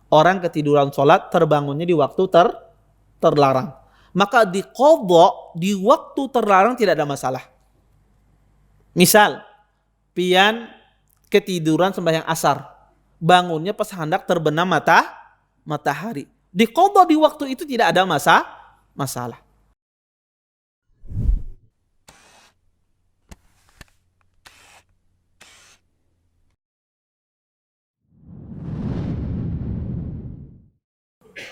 orang ketiduran sholat, terbangunnya di waktu terlarang. Maka diqadha di waktu terlarang tidak ada masalah. Misal, pian ketiduran sembahyang asar, bangunnya pas hendak terbenam matahari. Diqadha di waktu itu tidak ada masalah.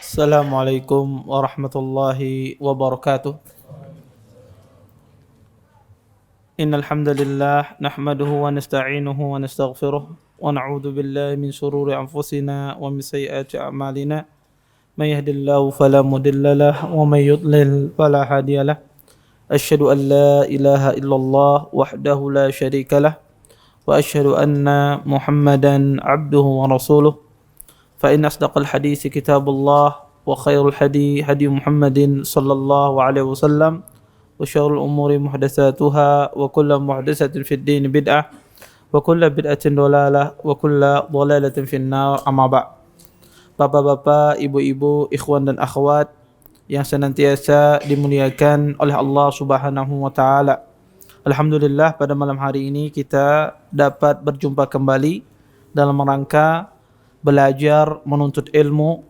Assalamualaikum warahmatullahi wabarakatuh. Innal hamdalillah nahmaduhu wa nasta'inuhu wa nastaghfiruh wa na'udzu billahi min shururi anfusina wa min sayyiati a'malina. May yahdihillahu fala mudilla lahu wa may yudlil fala hadiyalah. Asyhadu an la ilaha illallah wahdahu la syarika lah wa asyhadu anna Muhammadan 'abduhu wa rasuluh. Fa inna asdaqal hadits kitabullah wa khairul hadi Muhammadin sallallahu alaihi wasallam. وشر الأمور محدثاتها وكل محدثة في الدين بدعة وكل بدعة ضلالة وكل ضلالة في النار أما بعد. Bapak-bapak, ibu-ibu, ikhwan dan akhwat yang senantiasa dimuliakan oleh Allah Subhanahu wa taala. Alhamdulillah, pada malam hari ini kita dapat berjumpa kembali dalam rangka belajar menuntut ilmu.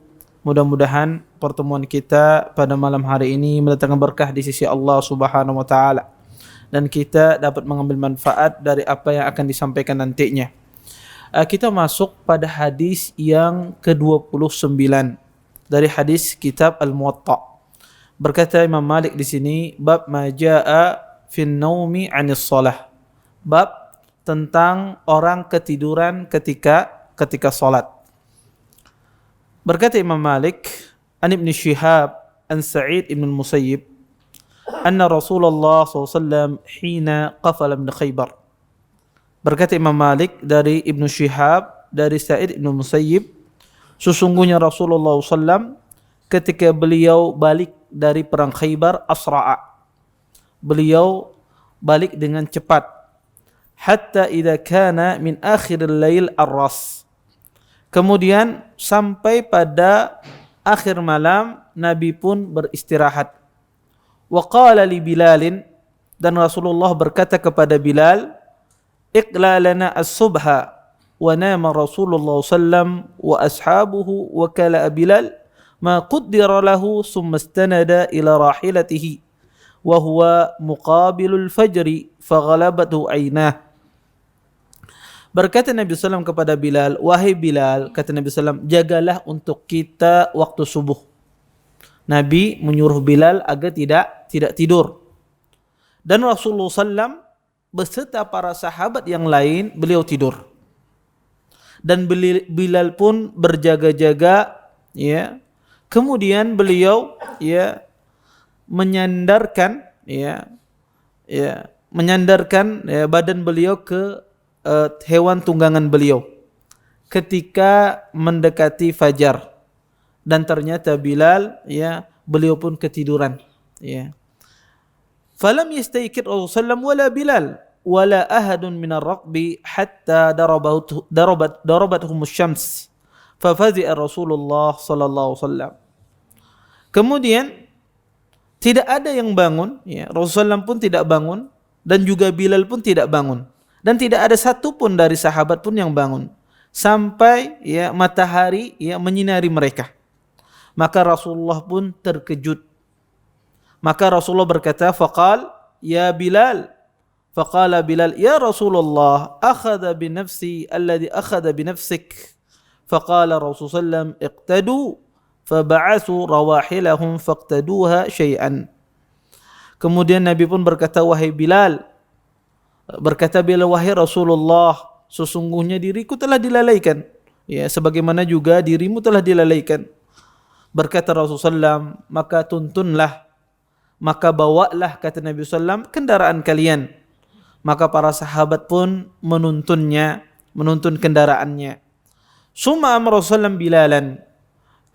Mudah-mudahan pertemuan kita pada malam hari ini mendatangkan berkah di sisi Allah Subhanahu wa taala dan kita dapat mengambil manfaat dari apa yang akan disampaikan nantinya. Kita masuk pada hadis yang ke-29 dari hadis kitab Al-Muwatta. Berkata Imam Malik di sini, bab ma jaa fin naumi 'anis shalah. Bab tentang orang ketiduran ketika salat. Berkata Imam Malik, an Ibn Shihab, an Sa'id ibn Musayyib, anna Rasulullah SAW hina qafala min Khaybar. Berkata Imam Malik dari Ibn Shihab, dari Sa'id ibn Musayyib, sesungguhnya Rasulullah SAW ketika beliau balik dari perang Khaybar, asra'a. Beliau balik dengan cepat. Hatta idza kana min akhiril lail ar-ras. Kemudian sampai pada akhir malam Nabi pun beristirahat. Wa qala li Bilalin, dan Rasulullah berkata kepada Bilal, iqla lana as-subha, wa nama Rasulullah sallam wa ashabuhu wa kala Bilal ma qaddara lahu summa istanada ila rahilatihi wa huwa muqabilul fajri faghalabathu aynah. Berkata Nabi SAW kepada Bilal, wahai Bilal, kata Nabi SAW, jagalah untuk kita waktu subuh. Nabi menyuruh Bilal agar tidak tidur. Dan Rasulullah SAW beserta para sahabat yang lain, beliau tidur. Dan Bilal pun berjaga-jaga, ya. Kemudian beliau, ya, menyandarkan badan beliau ke hewan tunggangan beliau ketika mendekati fajar, dan ternyata Bilal, ya, beliau pun ketiduran, ya. Falam yastayqid Rasulullah wala Bilal wala ahadun minar raqbi hatta darabathum asy-syams fa fazi'a Rasulullah sallallahu alaihi wasallam. Kemudian tidak ada yang bangun, ya, Rasulullah pun tidak bangun dan juga Bilal pun tidak bangun. Dan tidak ada satu pun dari sahabat pun yang bangun sampai, ya, matahari, ya, menyinari mereka. Maka Rasulullah pun terkejut. Maka Rasulullah berkata, faqal ya Bilal. Faqala Bilal, ya Rasulullah, akhadha bi nafsi alladhi akhadha bi nafsik. Faqala Rasulullah sallam, iqtadu faba'athu rawahilahum faqtaduha syai'an. Kemudian Nabi pun berkata, wahai Bilal, berkata Bilal, wahai Rasulullah, sesungguhnya diriku telah dilalaikan, ya, sebagaimana juga dirimu telah dilalaikan. Berkata Rasulullah, maka tuntunlah, maka bawalah, kata Nabi SAW, kendaraan kalian. Maka para sahabat pun menuntun kendaraannya. Summa amara Rasulullah Bilalan.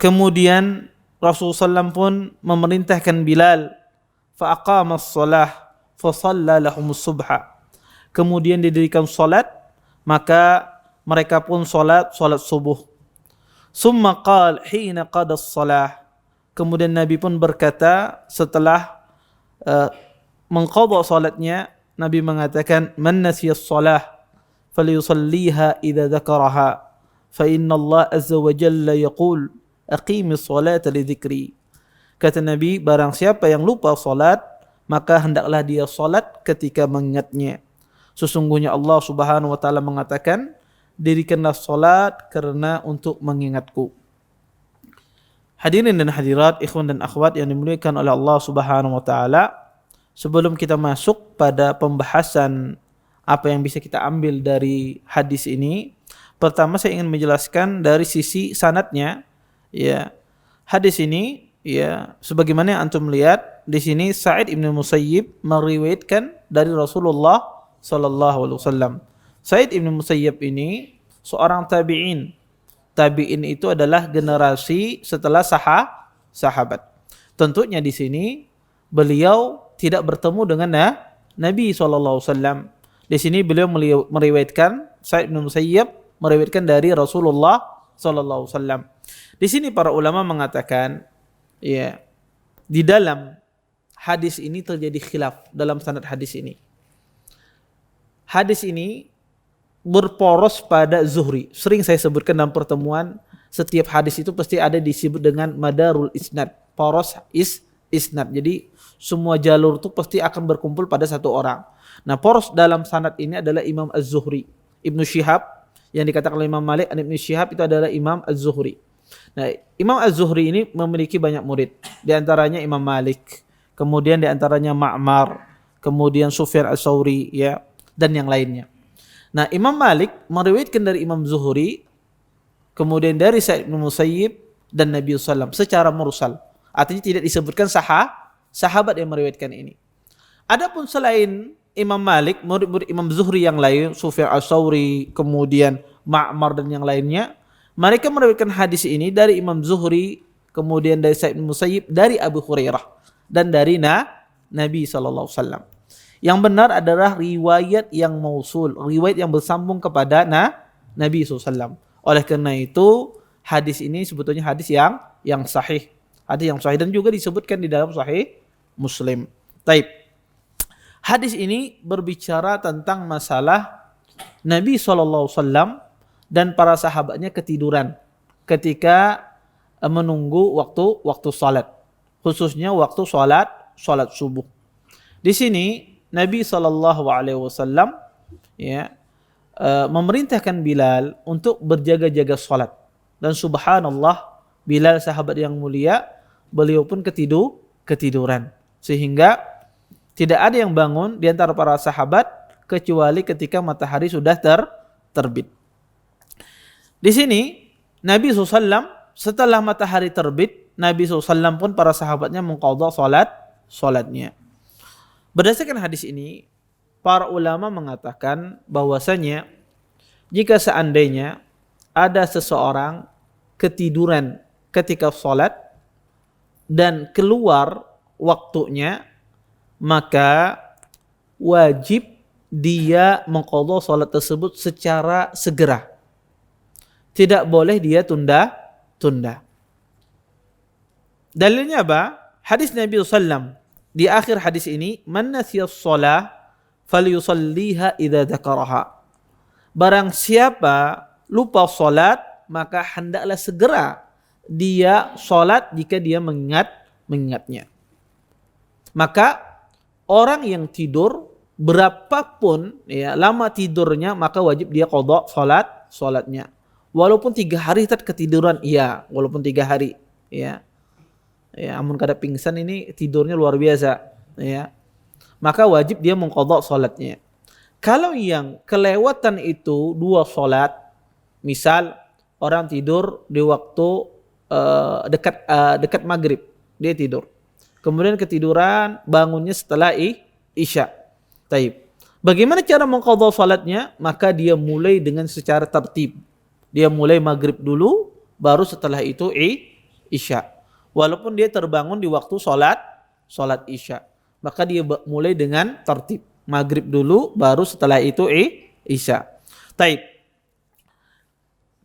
Kemudian Rasulullah pun memerintahkan Bilal, fa aqama as-salah fa shalla lahumus subha. Kemudian didirikan salat, maka mereka pun salat subuh. Summa qala hina qada as-salah. Kemudian Nabi pun berkata setelah mengqadha salatnya, Nabi mengatakan, "Man nasiya as-salah falyusalliha idza dzakaraha, fa inna Allah azza wa jalla yaqul aqimis salata li dzikri." Kata Nabi, barang siapa yang lupa salat, maka hendaklah dia salat ketika mengingatnya. Sesungguhnya Allah Subhanahu wa taala mengatakan, dirikanlah salat karena untuk mengingatku. Hadirin dan hadirat, ikhwan dan akhwat yang dimuliakan oleh Allah Subhanahu wa taala, sebelum kita masuk pada pembahasan apa yang bisa kita ambil dari hadis ini, pertama saya ingin menjelaskan dari sisi sanadnya. Ya, hadis ini ya sebagaimana yang antum lihat di sini, Sa'id bin Musayyib meriwayatkan dari Rasulullah sallallahu alaihi wasallam. Sa'id bin Musayyib ini seorang tabi'in. Tabi'in itu adalah generasi setelah sahabat. Tentunya di sini beliau tidak bertemu dengan Nabi sallallahu alaihi wasallam. Di sini beliau meriwayatkan, Sa'id bin Musayyib meriwayatkan dari Rasulullah sallallahu alaihi wasallam. Di sini para ulama mengatakan, ya, di dalam hadis ini terjadi khilaf dalam sanad hadis ini. Hadis ini berporos pada Zuhri. Sering saya sebutkan dalam pertemuan, setiap hadis itu pasti ada disebut dengan madarul isnad. Poros isnad. Jadi semua jalur itu pasti akan berkumpul pada satu orang. Nah, poros dalam sanad ini adalah Imam Az-Zuhri. Ibnu Syihab, yang dikatakan oleh Imam Malik, Ibnu Syihab itu adalah Imam Az-Zuhri. Nah, Imam Az-Zuhri ini memiliki banyak murid. Di antaranya Imam Malik, kemudian di antaranya Ma'mar, kemudian Sufyan Ats-Tsauri, ya, dan yang lainnya. Nah, Imam Malik meriwayatkan dari Imam Zuhri, kemudian dari Sa'id bin Musayyib dan Nabi sallallahu secara mursal. Artinya tidak disebutkan sahabat yang meriwayatkan ini. Adapun selain Imam Malik, murid-murid Imam Zuhri yang lain, Sufyan Ats-Tsauri, kemudian Ma'mar dan yang lainnya, mereka meriwayatkan hadis ini dari Imam Zuhri, kemudian dari Sa'id bin Musayyib, dari Abu Hurairah dan dari Nabi sallallahu alaihi wasallam. Yang benar adalah riwayat yang mausul, riwayat yang bersambung kepada Nabi SAW. Oleh karena itu, hadis ini sebetulnya hadis yang sahih. Hadis yang sahih dan juga disebutkan di dalam Sahih Muslim. Taib. Hadis ini berbicara tentang masalah Nabi SAW dan para sahabatnya ketiduran ketika menunggu waktu salat, khususnya waktu salat subuh. Di sini Nabi sallallahu alaihi wasallam ya memerintahkan Bilal untuk berjaga-jaga salat, dan subhanallah, Bilal sahabat yang mulia, beliau pun ketiduran sehingga tidak ada yang bangun di antara para sahabat kecuali ketika matahari sudah terbit. Di sini Nabi SAW setelah matahari terbit, Nabi SAW pun para sahabatnya mengqadha salatnya. Berdasarkan hadis ini, para ulama mengatakan bahwasanya jika seandainya ada seseorang ketiduran ketika salat dan keluar waktunya, maka wajib dia mengqadha salat tersebut secara segera. Tidak boleh dia tunda. Dalilnya apa? Hadis Nabi SAW. Di akhir hadis ini, man nasiyas shalah falyusalliha idza dzakaraha. Barang siapa lupa salat, maka hendaklah segera dia salat jika dia mengingatnya. Maka orang yang tidur berapapun ya lama tidurnya, maka wajib dia qadha salatnya. Walaupun 3 hari ketiduran, iya, walaupun 3 hari, ya. Ya, amun kada pingsan ini tidurnya luar biasa, ya. Maka wajib dia mengqadha salatnya. Kalau yang kelewatan itu 2 salat, misal orang tidur di waktu dekat maghrib, dia tidur. Kemudian ketiduran, bangunnya setelah isya. Taib. Bagaimana cara mengqadha salatnya? Maka dia mulai dengan secara tertib. Dia mulai maghrib dulu, baru setelah itu isya. Walaupun dia terbangun di waktu salat isya, maka dia mulai dengan tertib. Maghrib dulu, baru setelah itu isya. Taib.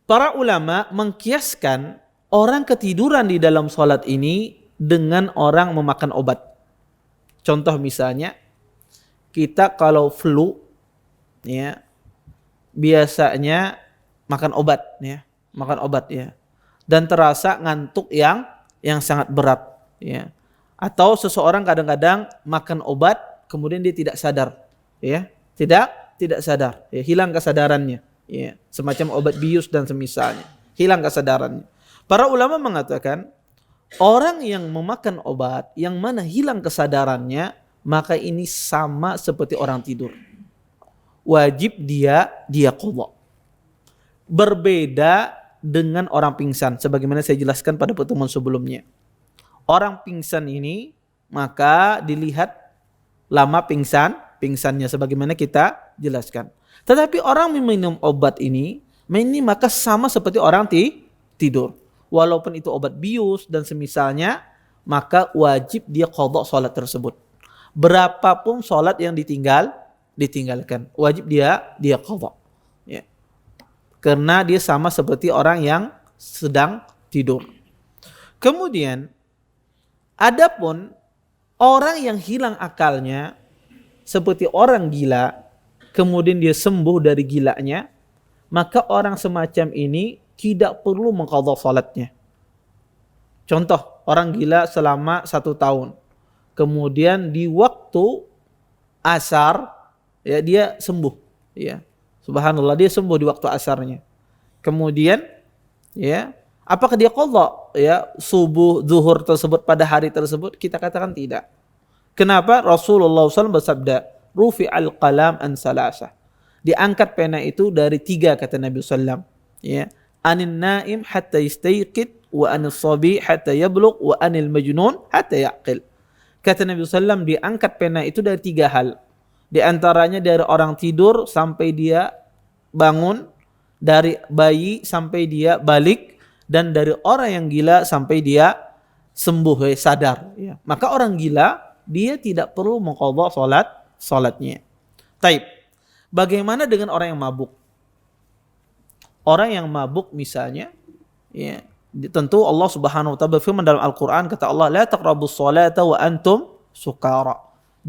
Para ulama mengkiaskan orang ketiduran di dalam sholat ini dengan orang memakan obat. Contoh misalnya, kita kalau flu, ya, biasanya makan obat, ya, dan terasa ngantuk yang sangat berat, ya. Atau seseorang kadang-kadang makan obat, kemudian dia tidak sadar, ya, tidak sadar, ya, hilang kesadarannya, ya, semacam obat bius dan semisalnya, hilang kesadarannya. Para ulama mengatakan orang yang memakan obat yang mana hilang kesadarannya, maka ini sama seperti orang tidur. Wajib dia qadha. Berbeda dengan orang pingsan, sebagaimana saya jelaskan pada pertemuan sebelumnya. Orang pingsan ini maka dilihat lama pingsannya sebagaimana kita jelaskan. Tetapi orang meminum obat ini maka sama seperti orang tidur. Walaupun itu obat bius dan semisalnya, maka wajib dia qadha salat tersebut. Berapapun salat yang ditinggalkan, wajib dia qadha. Ya. Karena dia sama seperti orang yang sedang tidur. Kemudian adapun orang yang hilang akalnya seperti orang gila, kemudian dia sembuh dari gilanya, maka orang semacam ini tidak perlu mengqadha salatnya. Contoh, orang gila selama 1 tahun, kemudian di waktu asar, ya, dia sembuh, ya. Subhanallah, dia sembuh di waktu asarnya. Kemudian, ya, apakah dia qadha, ya, subuh, zuhur tersebut pada hari tersebut? Kita katakan tidak. Kenapa? Rasulullah SAW bersabda, rufi'al qalam an salasah. Diangkat pena itu dari 3, kata Nabi SAW. Ya, anin naim hatta yastayqid, wa anil sabi hatta yablugh, wa anil majnun hatta yaqil. Kata Nabi SAW, diangkat pena itu dari 3 hal. Di antaranya dari orang tidur sampai dia bangun, dari bayi sampai dia balik, dan dari orang yang gila sampai dia sembuh, sadar. Ya. Maka orang gila dia tidak perlu mengqadha salatnya. Taib. Bagaimana dengan orang yang mabuk? Orang yang mabuk misalnya, ya, tentu Allah Subhanahu wa taala berfirman dalam Al-Qur'an, kata Allah, la taqrabus salata wa antum sukara.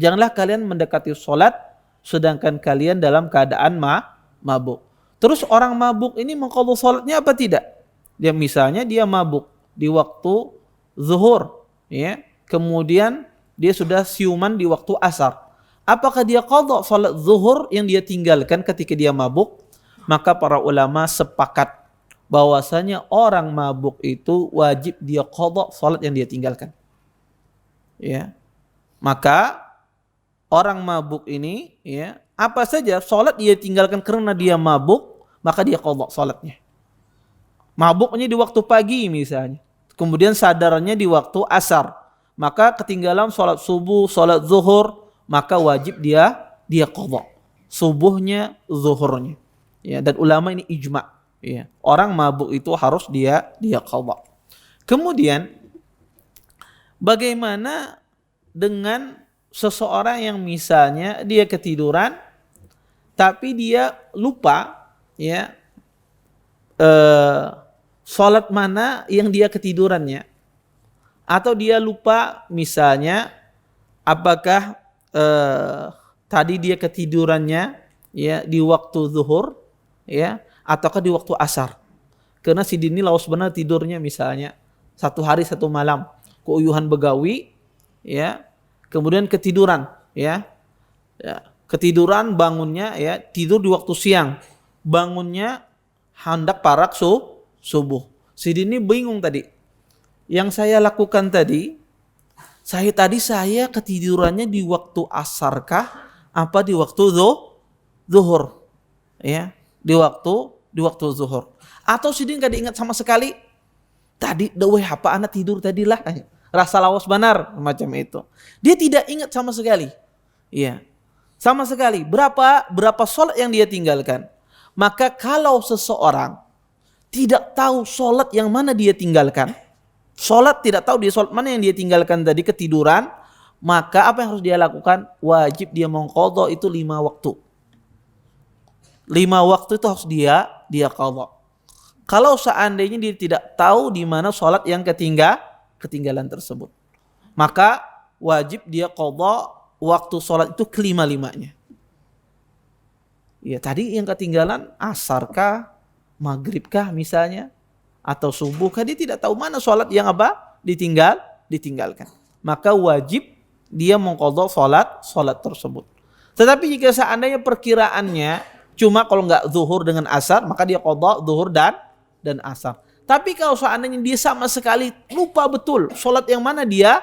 Janganlah kalian mendekati salat sedangkan kalian dalam keadaan mabuk. Terus orang mabuk ini mengqadha salatnya apa tidak? Dia misalnya dia mabuk di waktu zuhur, ya. Kemudian dia sudah siuman di waktu asar. Apakah dia qadha salat zuhur yang dia tinggalkan ketika dia mabuk? Maka para ulama sepakat bahwasanya orang mabuk itu wajib dia qadha salat yang dia tinggalkan. Ya. Maka orang mabuk ini, ya, apa saja salat dia tinggalkan karena dia mabuk, maka dia qadha salatnya. Mabuknya di waktu pagi misalnya, kemudian sadarnya di waktu asar, maka ketinggalan salat subuh, salat zuhur, maka wajib dia qadha subuhnya, zuhurnya. Ya, dan ulama ini ijma', ya. Orang mabuk itu harus dia qadha. Kemudian bagaimana dengan seseorang yang misalnya dia ketiduran tapi dia lupa, ya, salat mana yang dia ketidurannya, atau dia lupa misalnya apakah tadi dia ketidurannya, ya, di waktu zuhur, ya, ataukah di waktu asar. Karena si Dini lawas benar tidurnya misalnya 1 hari 1 malam, keuyuhan begawi, ya, kemudian ketiduran, ya, ketiduran, bangunnya, ya, tidur di waktu siang, bangunnya hendak parak subuh. Si Dini bingung tadi. Yang saya lakukan tadi, saya ketidurannya di waktu asarkah apa di waktu zuhur? Ya, di waktu zuhur. Atau si Dini enggak diingat sama sekali. Tadi daweh apa anak tidur tadilah. Rasa lawas benar macam itu. Dia tidak ingat sama sekali. Iya. Sama sekali. Berapa salat yang dia tinggalkan. Maka kalau seseorang tidak tahu salat yang mana dia tinggalkan, salat tidak tahu dia salat mana yang dia tinggalkan tadi, ketiduran, maka apa yang harus dia lakukan? Wajib dia mengqadha itu 5 waktu. 5 waktu itu harus dia qadha. kalau seandainya dia tidak tahu di mana sholat yang ketinggalan tersebut. Maka wajib dia qadha waktu sholat itu kelima-limanya. Ya, tadi yang ketinggalan asar kah, maghrib kah misalnya, atau subuh kah, dia tidak tahu mana sholat yang ditinggalkan. Maka wajib dia mengqadha sholat tersebut. Tetapi jika seandainya perkiraannya cuma kalau nggak zuhur dengan asar, maka dia qadha zuhur dan asar. Tapi kalau seandainya dia sama sekali lupa betul sholat yang mana dia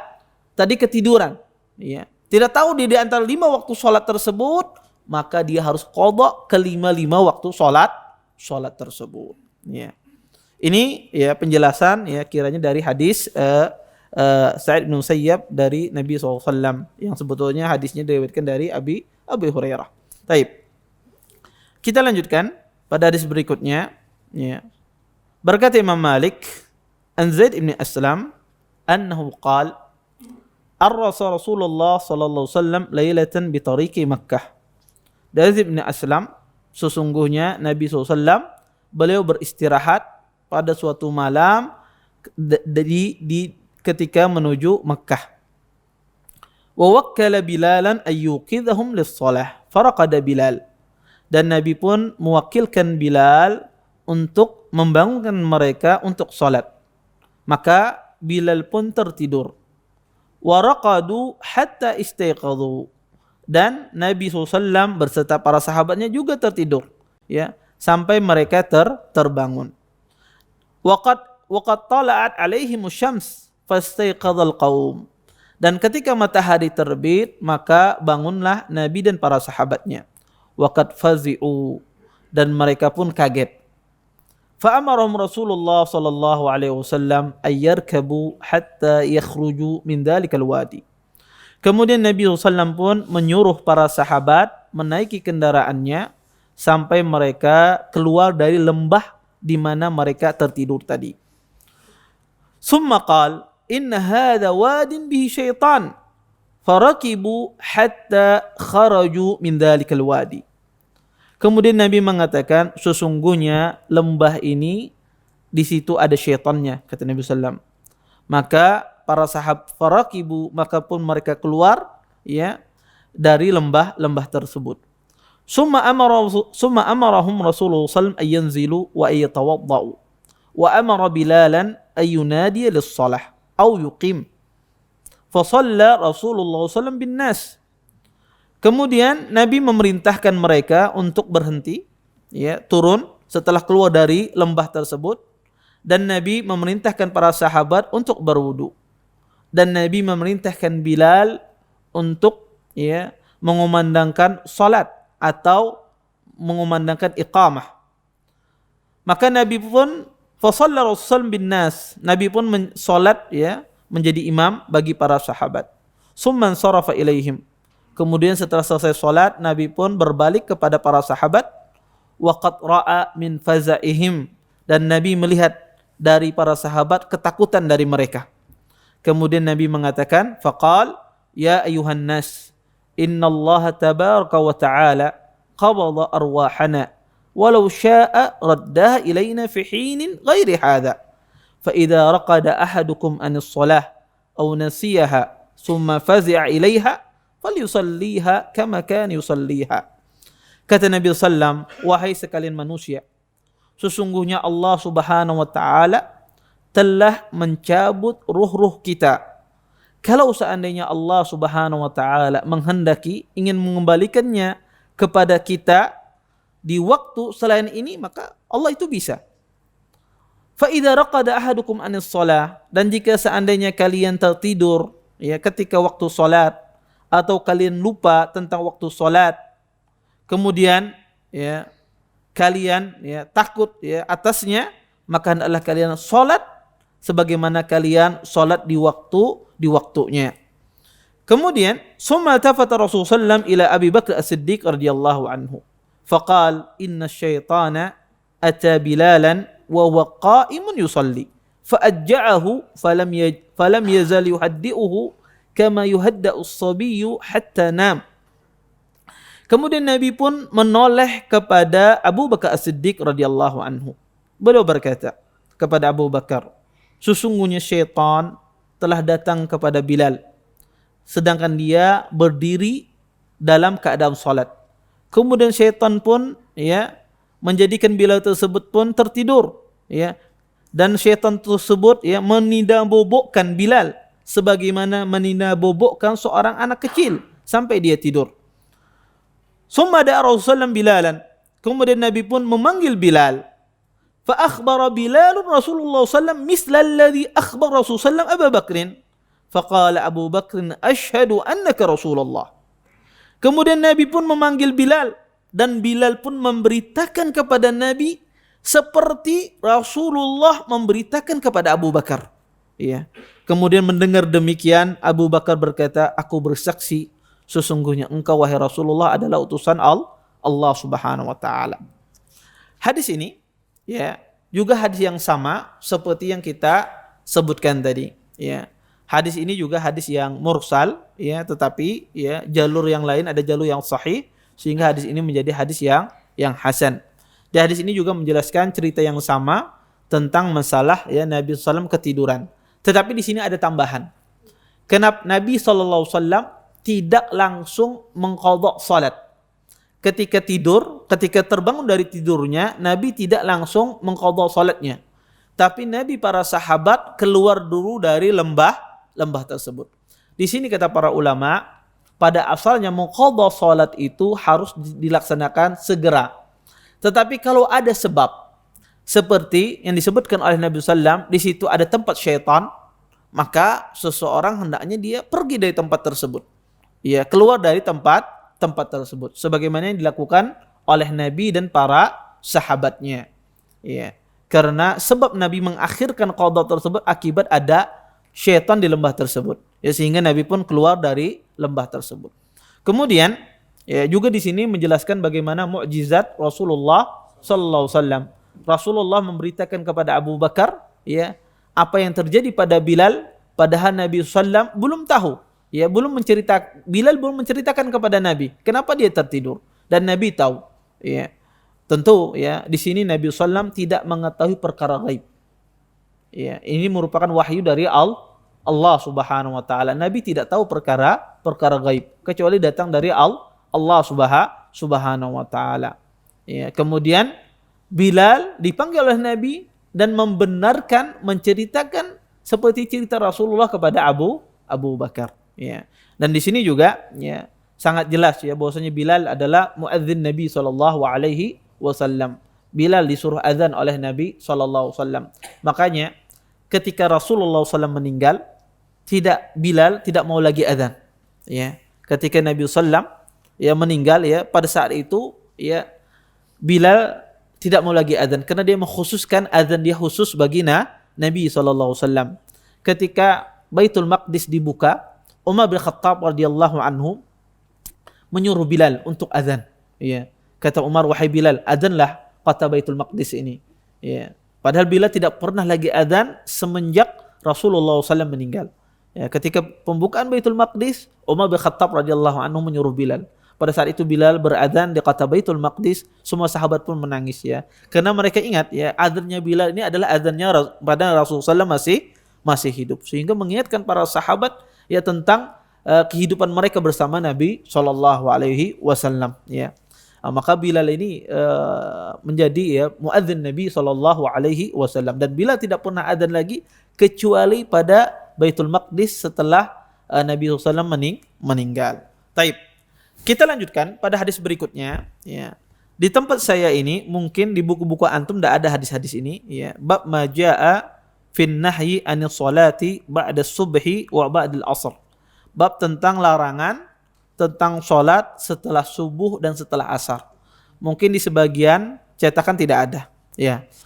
tadi ketiduran, ya, tidak tahu dia di antara 5 waktu sholat tersebut, maka dia harus qadha kelima-lima waktu sholat tersebut. Ya. Ini ya penjelasan ya kiranya dari hadis Sa'id bin Musayyab dari Nabi SAW yang sebetulnya hadisnya diriwayatkan dari Abi Hurairah. Baik. Kita lanjutkan pada hadis berikutnya. Ya. Berkata Imam Malik, an Zaid bin Aslam, annahu qala, arrasa Rasulullah sallallahu alaihi wasallam lailatan bi tariqi Makkah. Dari Zaid bin Aslam, sesungguhnya Nabi SAW beliau beristirahat pada suatu malam ketika menuju Makkah. Wa wakkala Bilalan ayyuqidhahum lis-shalah. Faraqada Bilal. Dan Nabi pun mewakilkan Bilal untuk membangunkan mereka untuk salat. Maka Bilal pun tertidur. Wa raqadu hatta istayqadhu. Dan Nabi SAW berserta para sahabatnya juga tertidur, ya, sampai mereka terbangun. Waqad tala'at alaihimus syams fastayqadhal qaum. Dan ketika matahari terbit, maka bangunlah Nabi dan para sahabatnya. Waqad fazi'u, dan mereka pun kaget. Fa'amarahum Rasulullah sallallahu alaihi wasallam ayyarkabu hatta yakhruju min dhalikal wadi. Kemudian Nabi SAW pun menyuruh para sahabat menaiki kendaraannya sampai mereka keluar dari lembah di mana mereka tertidur tadi. Summa qal, inna hadha wadin bihi syaitan. Farakibu hatta kharaju min dhalikal wadi. Kemudian Nabi mengatakan, sesungguhnya lembah ini di situ ada syaitannya, kata Nabi SAW. Maka para sahabat farakibu, maka pun mereka keluar, ya, dari lembah tersebut. Summa amarahum Rasulullah sallallahu alaihi wasallam ayanzilu wa ayatawaddau. Wa amara Bilalan ayunadi lis-shalah aw yuqim. Fa shalla Rasulullah sallallahu alaihi wasallam bin nas. Kemudian Nabi memerintahkan mereka untuk berhenti, ya, turun setelah keluar dari lembah tersebut, dan Nabi memerintahkan para sahabat untuk berwudu. Dan Nabi memerintahkan Bilal untuk, ya, mengumandangkan salat atau mengumandangkan iqamah. Maka Nabi pun fasalla Rasul bin nas, Nabi pun salat, ya, menjadi imam bagi para sahabat. Summan sarafa ilaihim. Kemudian setelah selesai salat, Nabi pun berbalik kepada para sahabat. Waqad ra'a min fazaihim, dan Nabi melihat dari para sahabat ketakutan dari mereka. Kemudian Nabi mengatakan, faqal, ya ayuhan nas, innallaha tabaraka wa ta'ala qabada arwahana, walau sya'a raddaha ilayna fi hinin ghairi hadha. Fa idza raqada ahadukum anis salah aw nasiyaha thumma fazi'a ilayha falyusalliha kama kana yusalliha. Kata Nabi sallam, wahai sekalian manusia, sesungguhnya Allah Subhanahu wa taala telah mencabut ruh-ruh kita. Kalau seandainya Allah Subhanahu wa taala menghendaki ingin mengembalikannya kepada kita di waktu selain ini, maka Allah itu bisa. Fa idza raqada ahadukum anis shalah, dan jika seandainya kalian tertidur, ya, ketika waktu salat, atau kalian lupa tentang waktu salat, kemudian, ya, kalian, ya, takut, ya, atasnya, maka hendaklah kalian salat sebagaimana kalian salat di waktunya. Kemudian summa tafata Rasulullah sallam ila Abi Bakr As-Siddiq radhiyallahu anhu. Faqal inna syaitana ata Bilalan wa huwa qa'imun yusalli. Fa'ajja'ahu falam yazal yuhaddi'uhu kama yuhadda'u as-sabiyyu hatta nam. Kemudian Nabi pun menoleh kepada Abu Bakar As-Siddiq radhiyallahu anhu. Beliau berkata kepada Abu Bakar, sesungguhnya syaitan telah datang kepada Bilal, sedangkan dia berdiri dalam keadaan salat. Kemudian syaitan pun menjadikan Bilal tersebut pun tertidur, dan syaitan tersebut menidabobokkan Bilal sebagaimana menidabobokkan seorang anak kecil sampai dia tidur. Summa da'a Rasulullah Bilalan, kemudian Nabi pun memanggil Bilal. Fa akhbara Bilal Rasulullah sallallahu misla alladhi akhbar Rasulullah Abu Bakrin. Faqala Abu Bakrin asyhadu annaka Rasulullah. Kemudian Nabi pun memanggil Bilal dan Bilal pun memberitakan kepada Nabi seperti Rasulullah memberitakan kepada Abu Bakar. Kemudian mendengar demikian, Abu Bakar berkata, aku bersaksi sesungguhnya engkau wahai Rasulullah adalah utusan Allah Subhanahu wa taala. Hadis ini juga hadis yang sama seperti yang kita sebutkan tadi. Hadis ini juga hadis yang mursal, tetapi jalur yang lain ada jalur yang sahih sehingga hadis ini menjadi hadis yang hasan. Di hadis ini juga menjelaskan cerita yang sama tentang masalah Nabi SAW ketiduran. Tetapi di sini ada tambahan. Kenapa Nabi SAW tidak langsung mengqadha salat? Ketika terbangun dari tidurnya, Nabi tidak langsung mengqadha salatnya. Tapi Nabi para sahabat keluar dulu dari lembah tersebut. Di sini kata para ulama, pada asalnya mengqadha salat itu harus dilaksanakan segera. Tetapi kalau ada sebab seperti yang disebutkan oleh Nabi SAW, di situ ada tempat syaitan, maka seseorang hendaknya dia pergi dari tempat tersebut. Keluar dari tempat tersebut. Sebagaimana yang dilakukan oleh Nabi dan para sahabatnya. Karena sebab Nabi mengakhirkan qadha tersebut akibat ada syaitan di lembah tersebut. Sehingga Nabi pun keluar dari lembah tersebut. Kemudian juga di sini menjelaskan bagaimana mukjizat Rasulullah sallallahu alaihi wasallam. Rasulullah memberitakan kepada Abu Bakar apa yang terjadi pada Bilal, padahal Nabi sallallahu belum tahu. Bilal belum menceritakan kepada Nabi kenapa dia tertidur, dan Nabi tahu. Tentu di sini Nabi sallallahu tidak mengetahui perkara gaib. Ini merupakan wahyu dari Allah Subhanahu wa taala. Nabi tidak tahu perkara gaib kecuali datang dari Allah Subhanahu wa taala. Kemudian Bilal dipanggil oleh Nabi dan membenarkan, menceritakan seperti cerita Rasulullah kepada Abu Bakar. Dan di sini juga sangat jelas bahwasanya Bilal adalah muadzin Nabi sallallahu alaihi wasallam. Bilal disuruh azan oleh Nabi sallallahu alaihi wasallam. Makanya ketika Rasulullah SAW meninggal, Bilal tidak mau lagi azan. Ketika Nabi sallallahu meninggal pada saat itu Bilal tidak mau lagi azan karena dia mengkhususkan azan dia khusus bagi Nabi sallallahu alaihi wasallam. Ketika Baitul Maqdis dibuka, Umar bin Khattab radhiyallahu anhu menyuruh Bilal untuk azan. Kata Umar, wahai Bilal, azanlah kata Baitul Maqdis ini. Padahal Bilal tidak pernah lagi azan semenjak Rasulullah SAW meninggal. Ketika pembukaan Baitul Maqdis, Umar bin Khattab radhiyallahu anhu menyuruh Bilal. Pada saat itu Bilal berazan di kata Baitul Maqdis, semua sahabat pun menangis karena mereka ingat azannya Bilal ini adalah azannya pada Rasulullah SAW masih hidup, sehingga mengingatkan para sahabat tentang kehidupan mereka bersama Nabi sallallahu alaihi wasallam. Maka Bilal ini menjadi muadzin Nabi sallallahu alaihi wasallam, dan Bilal tidak pernah adzan lagi kecuali pada Baitul Maqdis setelah Nabi sallallahu alaihi wasallam meninggal. Taib. Kita lanjutkan pada hadis berikutnya. Di tempat saya ini mungkin di buku-buku antum tidak ada hadis-hadis ini. Bab majaa fin nahyi anis salati ba'da subhi wa ba'dal asr. Bab tentang larangan tentang salat setelah subuh dan setelah asar. Mungkin di sebagian cetakan tidak ada.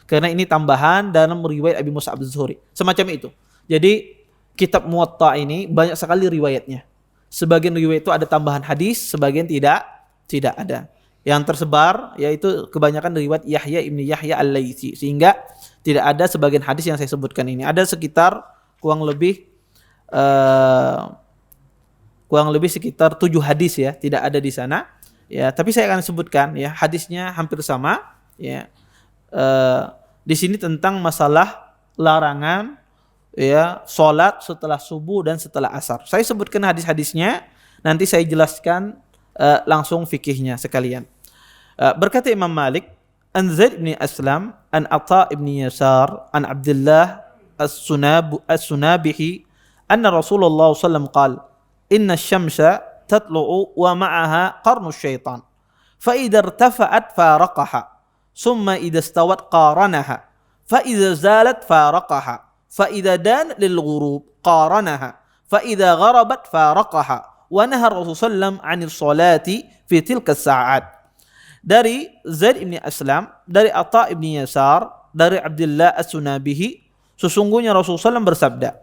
Karena ini tambahan dalam riwayat Abi Musa Az-Zuhri. Semacam itu. Jadi kitab Muwatta ini banyak sekali riwayatnya. Sebagian riwayat itu ada tambahan hadis, sebagian tidak ada. Yang tersebar yaitu kebanyakan riwayat Yahya ibn Yahya Al-Laitsi, sehingga tidak ada sebagian hadis yang saya sebutkan ini. Ada sekitar kurang lebih sekitar 7 hadis tidak ada di sana. Tapi saya akan sebutkan hadisnya hampir sama. di sini tentang masalah larangan ya salat setelah subuh dan setelah asar. Saya sebutkan hadis-hadisnya, nanti saya jelaskan langsung fikihnya sekalian. Berkata Imam Malik, an Zaid bin Aslam, an Atha bin Yasar, an Abdullah as-Sunabihi, anna Rasulullah sallallahu alaihi wasallam qala, inna asy-syamsa tatlu'u wa ma'aha qarnu syaitan. Fa idza irtafa'at faraqaha, summa idza istawat qaranaha, fa idza zalat faraqaha, fa idza danat lil ghurub qaranaha, fa idza gharabat faraqaha. Wa naha Rasulullah sallallahu alaihi wasallam 'anil salati fi tilka as-sa'at. Dari Zaid bin Aslam, dari Atha bin Yasar, dari Abdullah as-Sunabihi, sesungguhnya Rasulullah SAW bersabda,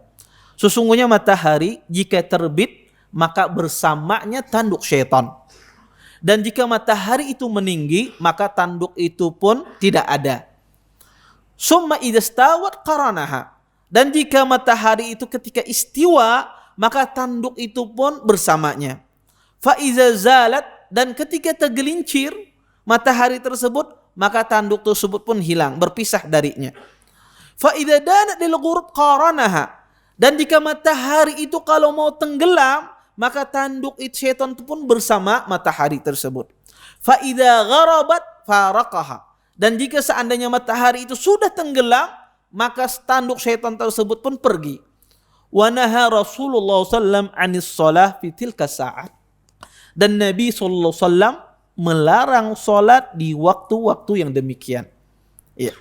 sesungguhnya matahari jika terbit maka bersamanya tanduk syaitan, dan jika matahari itu meninggi maka tanduk itu pun tidak ada. Summa idza stawat qaranaha, dan jika matahari itu ketika istiwa maka tanduk itu pun bersamanya. Fa iza zalat, dan ketika tergelincir matahari tersebut maka tanduk tersebut pun hilang, berpisah darinya. Fa idza danat lil ghurub qaranaha, dan jika matahari itu kalau mau tenggelam maka tanduk itu syaitan itu pun bersama matahari tersebut. Fa idza gharabat faraqaha, dan jika seandainya matahari itu sudah tenggelam maka tanduk syaitan tersebut pun pergi. Wa naha Rasulullah sallallahu alaihi wasallam 'anis shalah fi tilka sa'at, dan Nabi sallallahu alaihi wasallam melarang salat di waktu-waktu yang demikian. Ya.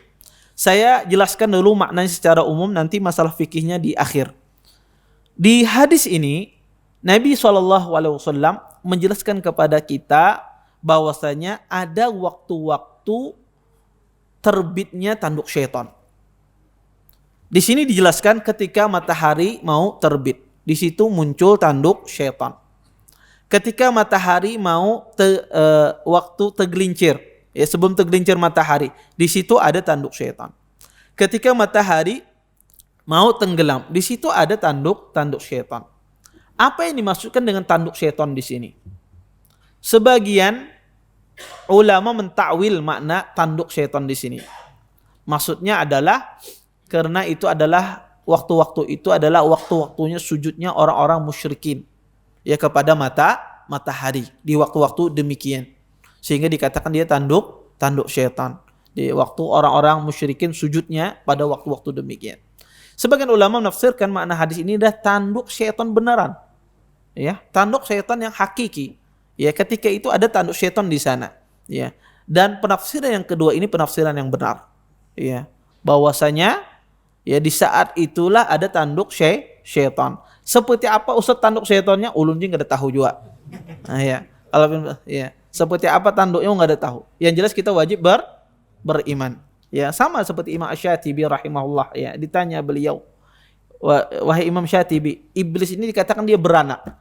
Saya jelaskan dulu maknanya secara umum, nanti masalah fikihnya di akhir. Di hadis ini Nabi SAW menjelaskan kepada kita bahwasanya ada waktu-waktu terbitnya tanduk syaitan. Di sini dijelaskan ketika matahari mau terbit, di situ muncul tanduk syaitan. Ketika matahari mau waktu tergelincir, ya sebelum tergelincir matahari, di situ ada tanduk syaitan. Ketika matahari mau tenggelam, di situ ada tanduk syaitan. Apa yang dimaksudkan dengan tanduk syaitan di sini? Sebagian ulama mentakwil makna tanduk syaitan di sini. Maksudnya adalah karena itu adalah waktu-waktu itu adalah waktu-waktunya sujudnya orang-orang musyrikin ya kepada matahari di waktu-waktu demikian, sehingga dikatakan dia tanduk syaitan di waktu orang-orang musyrikin sujudnya pada waktu-waktu demikian. Sebagian ulama menafsirkan makna hadis ini adalah tanduk syaitan beneran, ya tanduk syaitan yang hakiki, ya ketika itu ada tanduk syaitan di sana, ya. Dan penafsiran yang kedua ini penafsiran yang benar, ya bahwasanya ya di saat itulah ada tanduk syaitan. Seperti apa Ustaz tanduk syaitannya? Ulun juga nggak ada tahu juga. Nah, ya. Kalau ya, seperti apa tanduknya nggak ada tahu. Yang jelas kita wajib beriman. Ya, sama seperti Imam Asy-Syatibi rahimahullah, ya, ditanya beliau, wahai Imam Syatibi, iblis ini dikatakan dia beranak.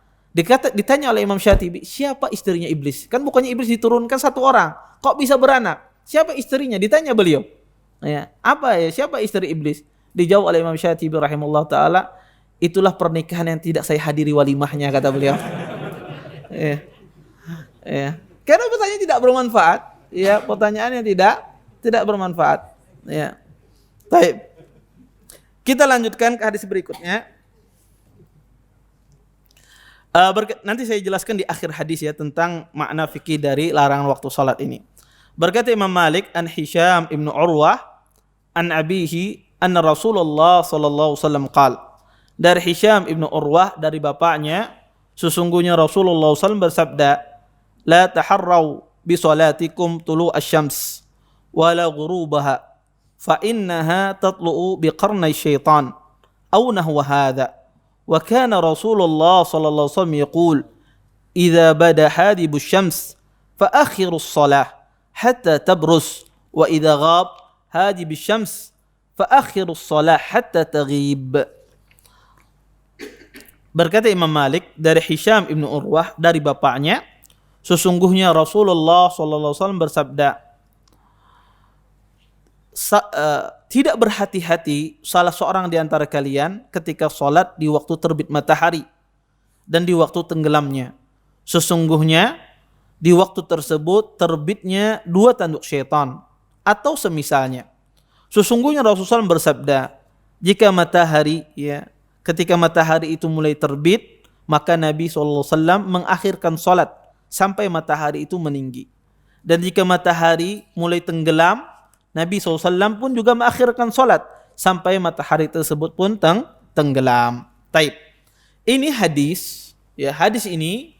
Ditanya oleh Imam Syatibi, siapa istrinya iblis? Kan bukannya iblis diturunkan satu orang, kok bisa beranak? Siapa istrinya? Ditanya beliau. Ya, siapa istri iblis? Dijawab oleh Imam Syatibi rahimahullah taala, itulah pernikahan yang tidak saya hadiri walimahnya, kata beliau. Ya. Karena pertanyaan tidak bermanfaat, ya pertanyaan yang tidak bermanfaat. Ya. Baik. Kita lanjutkan ke hadis berikutnya. Nanti saya jelaskan di akhir hadis ya tentang makna fikih dari larangan waktu salat ini. Berkata Imam Malik an Hisham ibnu Urwah an abihi anna Rasulullah sallallahu alaihi wasallam qala, dari Hisham ibnu Urwah dari bapaknya, sesungguhnya Rasulullah SAW bersabda, la taharrau bi salatikum tulu asy-syams wala ghurubaha fa innaha tatlu'u bi qarnay syaitan aw nahwa hadha. Wa kana Rasulullah sallallahu alaihi wasallam yaqul idza bada hadibu asy-syams fa akhiru as-salah hatta tabrus wa idza ghab hadibu asy-syams fa akhiru as-salah hatta taghib. Berkata Imam Malik dari Hisham ibnu Urwah dari bapaknya, sesungguhnya Rasulullah SAW bersabda, tidak berhati-hati salah seorang di antara kalian ketika sholat di waktu terbit matahari dan di waktu tenggelamnya. Sesungguhnya di waktu tersebut terbitnya dua tanduk syaitan atau semisalnya. Sesungguhnya Rasulullah SAW bersabda, jika matahari ketika matahari itu mulai terbit, maka Nabi SAW mengakhirkan salat sampai matahari itu meninggi. Dan jika matahari mulai tenggelam, Nabi SAW pun juga mengakhirkan salat sampai matahari tersebut pun tenggelam. Taib. Ini hadis, hadis ini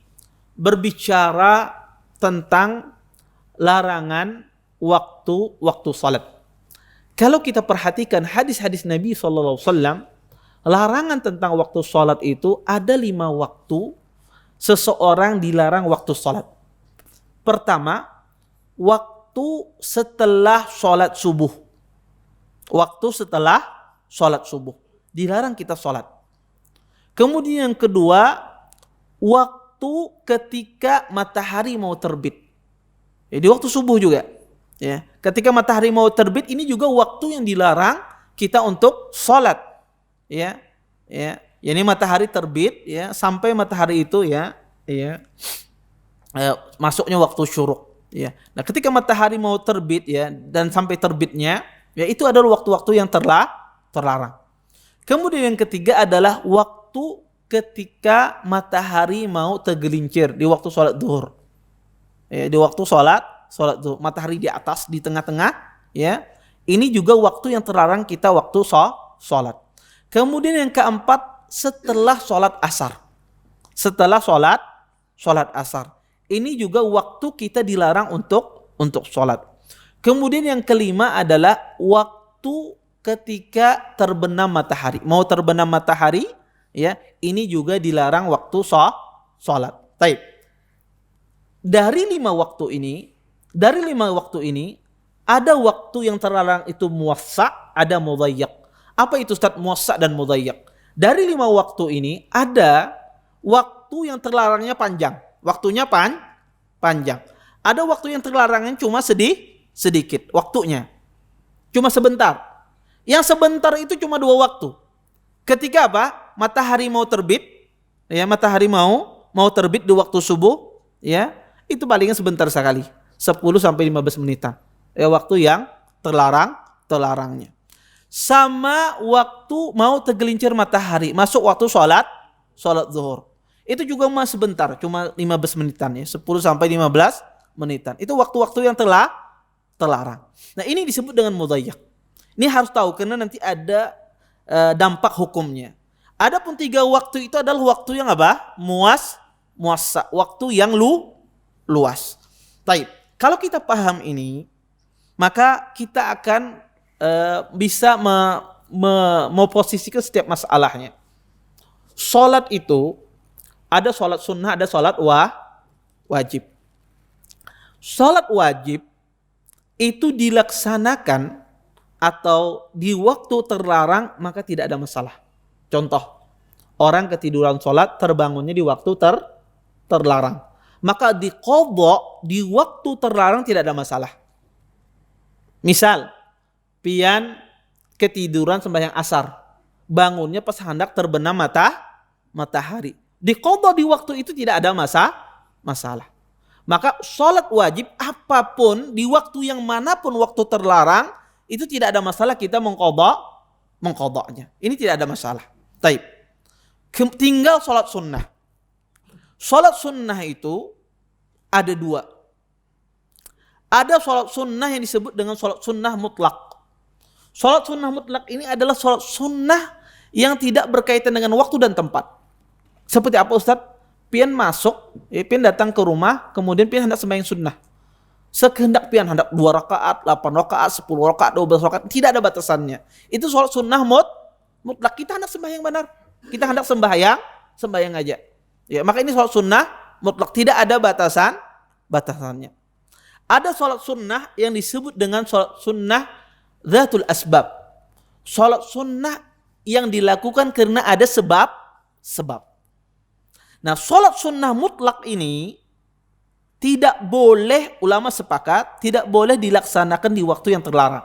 berbicara tentang larangan waktu salat. Kalau kita perhatikan hadis-hadis Nabi SAW, larangan tentang waktu salat itu ada 5 waktu seseorang dilarang waktu salat. Pertama, waktu setelah salat subuh. Waktu setelah salat subuh dilarang kita salat. Kemudian yang kedua, waktu ketika matahari mau terbit. Di waktu subuh juga. Ketika matahari mau terbit, ini juga waktu yang dilarang kita untuk salat. Ini matahari terbit sampai matahari itu masuknya waktu syuruk. Nah, ketika matahari mau terbit dan sampai terbitnya, itu adalah waktu-waktu yang terlarang. Kemudian yang ketiga adalah waktu ketika matahari mau tergelincir di waktu sholat zuhur. Di waktu sholat zuhur, matahari di atas, di tengah-tengah. Ini juga waktu yang terlarang kita waktu sholat. Kemudian yang keempat, setelah sholat asar. Setelah sholat asar. Ini juga waktu kita dilarang untuk sholat. Kemudian yang kelima adalah waktu ketika terbenam matahari. Mau terbenam matahari, ini juga dilarang waktu sholat. Taib. Dari 5 waktu ini, ada waktu yang terlarang itu muwassa', ada mudayyak. Apa itu Ustaz muwassa' dan mudayyak? Dari 5 waktu ini ada waktu yang terlarangnya panjang. Waktunya panjang. Ada waktu yang terlarangnya cuma sedikit waktunya. Cuma sebentar. Yang sebentar itu cuma 2 waktu. Ketika apa? Matahari mau terbit, matahari mau terbit di waktu subuh, itu palingnya sebentar sekali, 10 sampai 15 menitan. Waktu yang terlarangnya. Sama waktu mau tergelincir matahari, masuk waktu sholat zuhur. Itu juga masih sebentar, cuma 15 menitan 10 sampai 15 menitan. Itu waktu-waktu yang terlarang. Nah, ini disebut dengan mudayyak. Ini harus tahu karena nanti ada dampak hukumnya. Adapun 3 waktu itu adalah waktu yang apa? Muwassa', waktu yang luas. Taib. Kalau kita paham ini, maka kita akan bisa memposisikan setiap masalahnya. Salat itu ada salat sunnah, ada salat wajib. Salat wajib itu dilaksanakan atau di waktu terlarang maka tidak ada masalah. Contoh, orang ketiduran salat terbangunnya di waktu terlarang. Maka diqadha di waktu terlarang tidak ada masalah. Misal, pian ketiduran sembahyang asar, bangunnya pas hendak terbenam matahari. Diqadha di waktu itu tidak ada masalah. Maka sholat wajib apapun di waktu yang manapun waktu terlarang itu tidak ada masalah kita mengqadhanya. Ini tidak ada masalah. Taib. Tinggal sholat sunnah. Sholat sunnah itu ada 2. Ada sholat sunnah yang disebut dengan sholat sunnah mutlak. Sholat sunnah mutlak ini adalah sholat sunnah yang tidak berkaitan dengan waktu dan tempat. Seperti apa Ustadz? Pian masuk, pian datang ke rumah, kemudian pian hendak sembahyang sunnah. Sekehendak pian hendak 2 rakaat, 8 rakaat, 10 rakaat, 12 rakaat, tidak ada batasannya. Itu sholat sunnah mutlak. Kita hendak sembahyang benar. Kita hendak sembahyang aja. Maka ini sholat sunnah mutlak, tidak ada batasannya. Ada sholat sunnah yang disebut dengan sholat sunnah dzatul asbab. Sholat sunnah yang dilakukan karena ada sebab. Nah, sholat sunnah mutlak ini tidak boleh, ulama sepakat, tidak boleh dilaksanakan di waktu yang terlarang.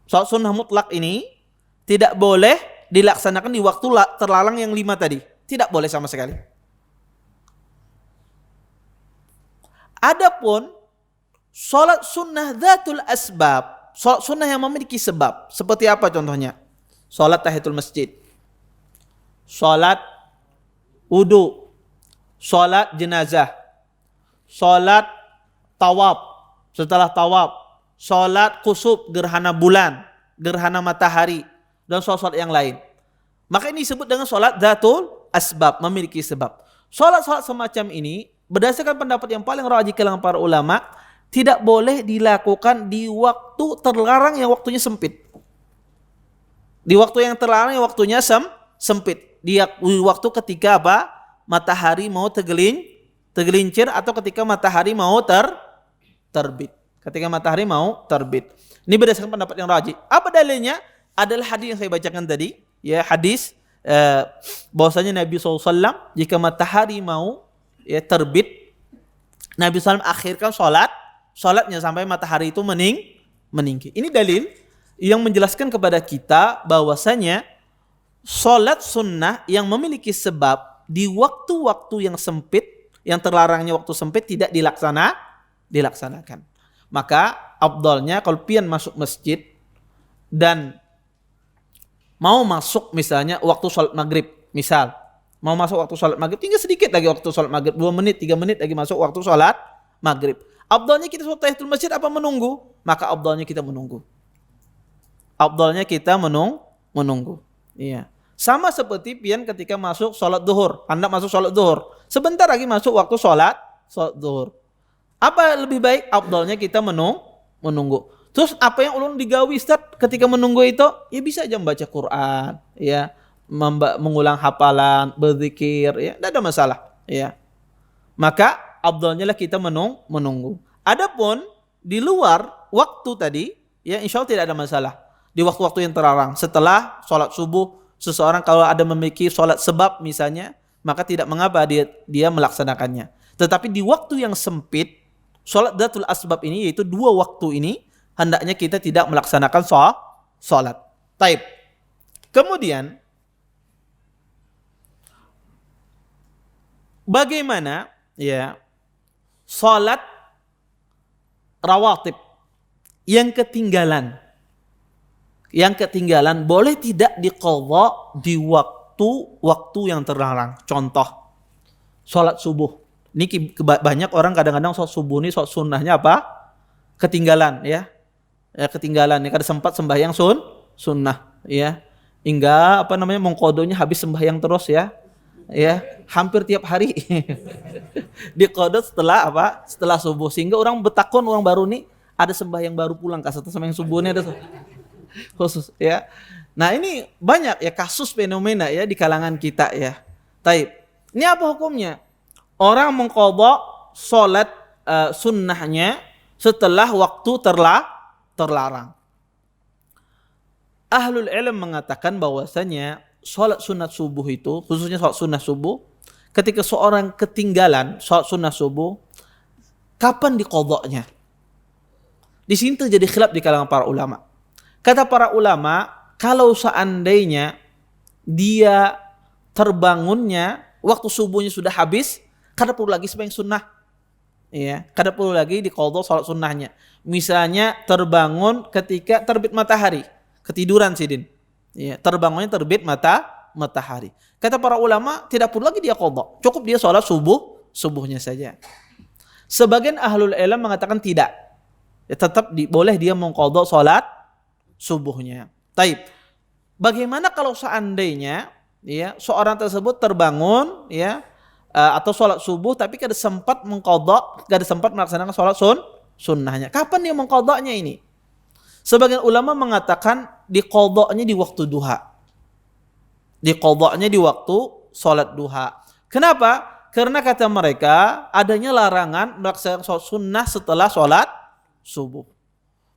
Sholat sunnah mutlak ini tidak boleh dilaksanakan di waktu terlarang yang 5 tadi. Tidak boleh sama sekali. Adapun sholat sunnah dzatul asbab, Sholat sunnah yang memiliki sebab. Seperti apa contohnya? Sholat tahiyatul masjid, sholat wudu, sholat jenazah, sholat tawaf, setelah tawaf, sholat kusuf, gerhana bulan, gerhana matahari, dan sholat yang lain. Maka ini disebut dengan sholat dzatul asbab, memiliki sebab. Sholat-sholat semacam ini, berdasarkan pendapat yang paling rajih kalangan para ulama, tidak boleh dilakukan di waktu terlarang yang waktunya sempit. Di waktu yang terlarang yang waktunya sempit. Di waktu ketika apa? Matahari mau tergelincir atau ketika matahari mau terbit. Ketika matahari mau terbit. Ini berdasarkan pendapat yang rajih. Apa dalilnya? Adalah hadis yang saya bacakan tadi. Ya, hadis bahwasanya Nabi SAW jika matahari mau terbit, Nabi SAW akhirkan sholatnya sampai matahari itu meninggi. Ini dalil yang menjelaskan kepada kita bahwasanya sholat sunnah yang memiliki sebab di waktu-waktu yang sempit, yang terlarangnya waktu sempit tidak dilaksanakan. Maka afdalnya kalau pian masuk masjid dan mau masuk misalnya waktu sholat maghrib, misal mau masuk waktu sholat maghrib, tinggal sedikit lagi waktu sholat maghrib, 2 menit, 3 menit lagi masuk waktu sholat maghrib. Afdalnya kita sholat tahiyatul masjid apa menunggu? Maka afdalnya kita menunggu. Afdalnya kita menunggu. Iya. Sama seperti pian ketika masuk sholat zuhur, hendak masuk sholat zuhur, sebentar lagi masuk waktu sholat zuhur. Apa lebih baik? Afdalnya kita menunggu. Terus apa yang ulun digawi Ustaz ketika menunggu itu? Ya bisa aja membaca Quran, ya, mengulang hafalan, berzikir, ya, tidak ada masalah, ya. Maka afdalnya lah kita menunggu. Adapun di luar waktu tadi, ya insya Allah tidak ada masalah. Di waktu-waktu yang terlarang, setelah sholat subuh, seseorang kalau ada memiliki sholat sebab misalnya, maka tidak mengapa dia melaksanakannya. Tetapi di waktu yang sempit, sholat dzatul asbab ini, yaitu 2 waktu ini, hendaknya kita tidak melaksanakan sholat. Taib. Kemudian, bagaimana ya sholat rawatib yang ketinggalan? Yang ketinggalan boleh tidak diqadha di waktu yang terlarang. Contoh, sholat subuh. Ini banyak orang kadang-kadang sholat subuh ini sholat sunnahnya apa? Ketinggalan, ya. Ya ketinggalan. Ya, kada sempat sembahyang sunnah, ya. Hingga mengqadhonya habis sembahyang terus, ya. Ya, hampir tiap hari. Diqadha setelah apa? Setelah subuh. Sehingga orang betakon, orang baru nih ada sembahyang baru pulang kasih sembahyang subuhnya ada khusus, ya. Nah, ini banyak ya kasus fenomena ya di kalangan kita, ya. Taib. Ini apa hukumnya? Orang mengqadha salat sunnahnya setelah waktu terlarang. Ahlul ilm mengatakan bahwasanya salat sunat subuh itu, khususnya salat sunnah subuh, ketika seorang ketinggalan salat sunnah subuh, kapan diqadhanya? Di sini terjadi khilaf di kalangan para ulama. Kata para ulama, kalau seandainya dia terbangunnya waktu subuhnya sudah habis, kada perlu lagi sembahyang sunnah, ya, kada perlu lagi diqadha salat sunnahnya. Misalnya terbangun ketika terbit matahari, ketiduran sidin, ya, terbangunnya terbit matahari. Kata para ulama tidak perlu lagi dia qadha, cukup dia salat subuhnya saja. Sebagian ahlul ilm mengatakan tidak, ya, tetap boleh dia mengqadha salat subuhnya. Taib. Bagaimana kalau seandainya ya seorang tersebut terbangun ya atau sholat subuh tapi kada sempat mengqadha, kada sempat melaksanakan sholat sunnahnya. Kapan dia mengqadhanya ini? Sebagian ulama mengatakan diqadhanya di waktu duha. Diqadhanya di waktu sholat duha. Kenapa? Karena kata mereka adanya larangan melaksanakan sholat sunnah setelah sholat subuh.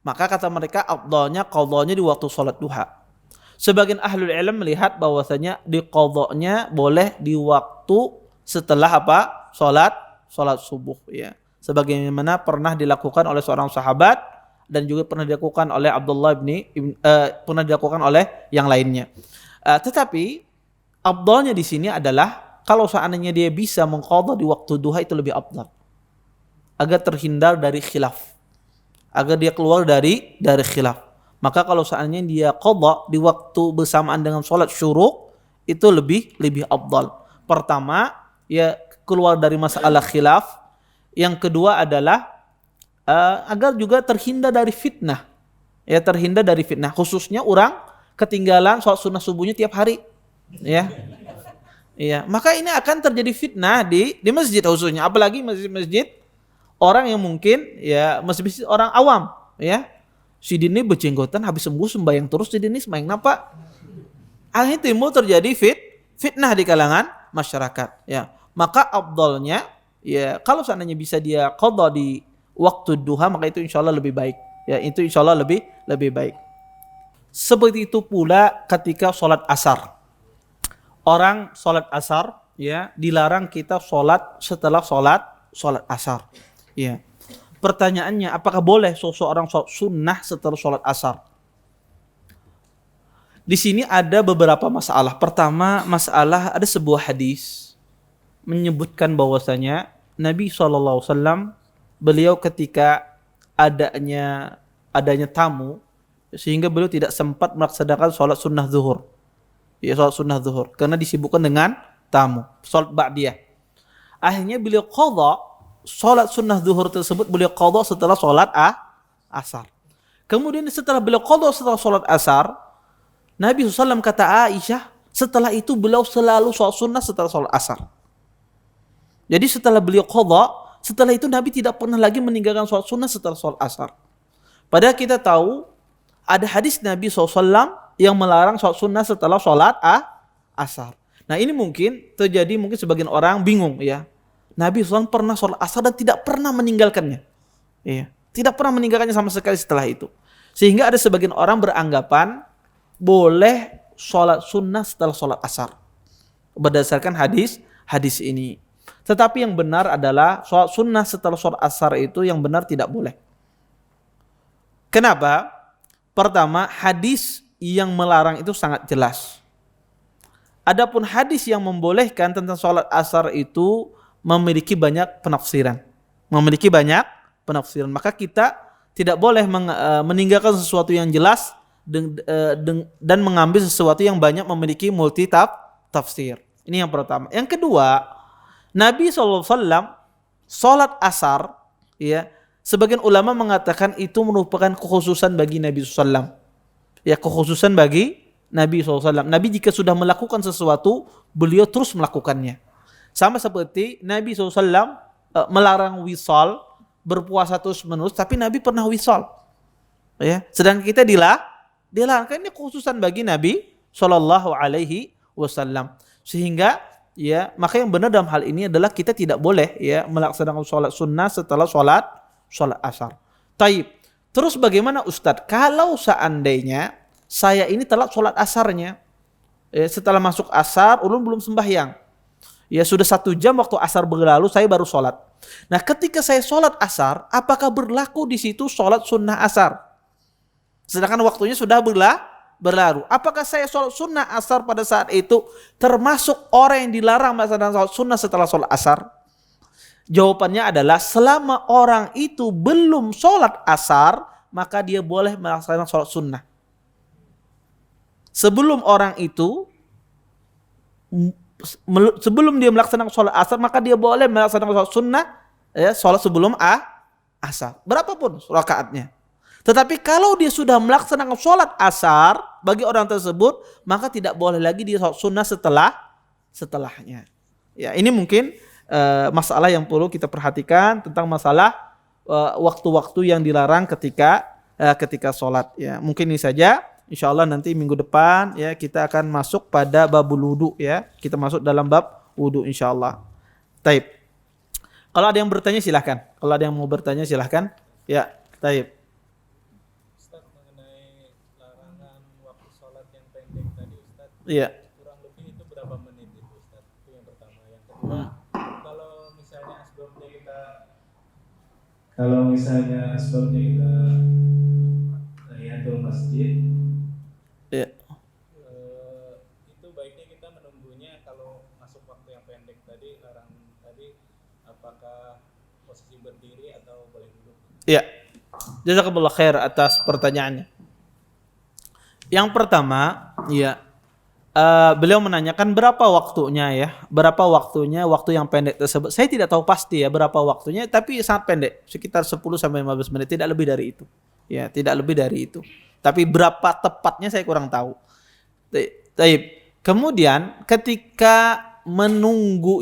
Maka kata mereka afdalnya qadhanya di waktu sholat duha. Sebagian ahlul ilm melihat bahwasanya diqadhanya boleh di waktu setelah apa? Sholat subuh, ya. Sebagaimana pernah dilakukan oleh seorang sahabat dan juga pernah dilakukan oleh Abdullah pernah dilakukan oleh yang lainnya. Tetapi afdalnya di sini adalah kalau seandainya dia bisa mengqadha di waktu duha itu lebih afdal. Agar terhindar dari khilaf. agar dia keluar dari khilaf. Maka kalau seandainya dia qadha di waktu bersamaan dengan sholat syuruk, itu lebih afdal. Pertama, ya keluar dari masalah khilaf. Yang kedua adalah agar juga terhindar dari fitnah. Ya, terhindar dari fitnah. Khususnya orang ketinggalan sholat sunnah subuhnya tiap hari. Ya. Iya, maka ini akan terjadi fitnah di masjid khususnya, apalagi masjid-masjid orang yang mungkin ya masjid orang awam, ya. Si dini berjenggotan habis sembuh sembahyang terus si dini sembahyang napa? Akhirnya timbul terjadi fitnah di kalangan masyarakat, ya. Maka afdalnya ya kalau seandainya bisa dia qadha di waktu duha, maka itu insyaallah lebih baik. Ya, itu insyaallah lebih baik. Seperti itu pula ketika sholat asar. Orang sholat asar, ya dilarang kita sholat setelah sholat asar. Ya. Pertanyaannya, apakah boleh seseorang sholat sunnah setelah sholat asar? Di sini ada beberapa masalah. Pertama, masalah ada sebuah hadis menyebutkan bahwasanya Nabi SAW beliau ketika adanya tamu, sehingga beliau tidak sempat melaksanakan sholat sunnah zuhur. Ya, sholat sunnah zuhur karena disibukkan dengan tamu, sholat ba'diyah. Akhirnya beliau qadha sholat sunnah zuhur tersebut, beliau qadha setelah sholat asar. Kemudian setelah beliau qadha setelah sholat asar, Nabi SAW kata Aisyah, setelah itu beliau selalu sholat sunnah setelah sholat asar. Jadi setelah beliau qadha, setelah itu Nabi tidak pernah lagi meninggalkan sholat sunnah setelah sholat asar. Padahal kita tahu ada hadis Nabi SAW yang melarang sholat sunnah setelah sholat asar. Nah ini mungkin terjadi, mungkin sebagian orang bingung ya. Nabi SAW pernah sholat asar dan tidak pernah meninggalkannya. Iya, tidak pernah meninggalkannya sama sekali setelah itu. Sehingga ada sebagian orang beranggapan boleh sholat sunnah setelah sholat asar. Berdasarkan hadis ini. Tetapi yang benar adalah sholat sunnah setelah sholat asar itu yang benar tidak boleh. Kenapa? Pertama, hadis yang melarang itu sangat jelas. Adapun hadis yang membolehkan tentang sholat asar itu memiliki banyak penafsiran. Maka kita tidak boleh meninggalkan sesuatu yang jelas dan mengambil sesuatu yang banyak memiliki multi tafsir. Ini yang pertama. Yang kedua, Nabi SAW sholat asar, ya, sebagian ulama mengatakan itu merupakan kekhususan bagi Nabi SAW. Ya, kekhususan bagi Nabi SAW. Nabi jika sudah melakukan sesuatu, beliau terus melakukannya. Sama seperti Nabi SAW melarang wisal, berpuasa terus menerus, tapi Nabi pernah wisal. Ya, sedangkan kita dilarang. Ini kekhususan bagi Nabi SAW. Sehingga ya, maka yang benar dalam hal ini adalah kita tidak boleh ya melaksanakan sholat sunnah setelah sholat asar. Taib. Terus bagaimana Ustadz? Kalau seandainya saya ini telat sholat asarnya, setelah masuk asar, ulun belum sembahyang. Ya sudah 1 jam waktu asar berlalu, saya baru sholat. Nah ketika saya sholat asar, apakah berlaku di situ sholat sunnah asar? Sedangkan waktunya sudah berlalu. Apakah saya sholat sunnah asar pada saat itu termasuk orang yang dilarang melaksanakan sholat sunnah setelah sholat asar? Jawabannya adalah selama orang itu belum sholat asar, maka dia boleh melaksanakan sholat sunnah. Sebelum orang itu, sebelum dia melaksanakan sholat asar, maka dia boleh melaksanakan sholat sunnah, ya, sholat sebelum asar. Berapapun rakaatnya. Tetapi kalau dia sudah melaksanakan sholat asar, bagi orang tersebut, maka tidak boleh lagi dia sholat sunnah setelahnya. Ya, ini mungkin masalah yang perlu kita perhatikan tentang masalah waktu-waktu yang dilarang ketika sholat. Ya, mungkin ini saja. Insyaallah nanti minggu depan ya kita akan masuk pada babul wudu ya. Kita masuk dalam bab wudu insyaallah. Taib. Kalau ada yang bertanya silahkan. Kalau ada yang mau bertanya silahkan. Ya, taib. Ustaz, mengenai larangan waktu sholat yang pendek tadi Ustaz. Iya. Kurang lebih itu berapa menit itu Ustaz? Itu yang pertama. Yang kedua, kalau misalnya asbabnya kita tahiyatul masjid, Iya. itu baiknya kita menunggunya kalau masuk waktu yang pendek tadi, larang tadi, apakah posisi berdiri atau boleh duduk? Iya. Jazakallah khair atas pertanyaannya. Yang pertama, ya, beliau menanyakan berapa waktunya ya, berapa waktunya waktu yang pendek tersebut. Saya tidak tahu pasti ya berapa waktunya, tapi sangat pendek, sekitar 10 sampai 15 menit, tidak lebih dari itu. Ya, tidak lebih dari itu. Tapi berapa tepatnya saya kurang tahu. Taib. Kemudian ketika menunggu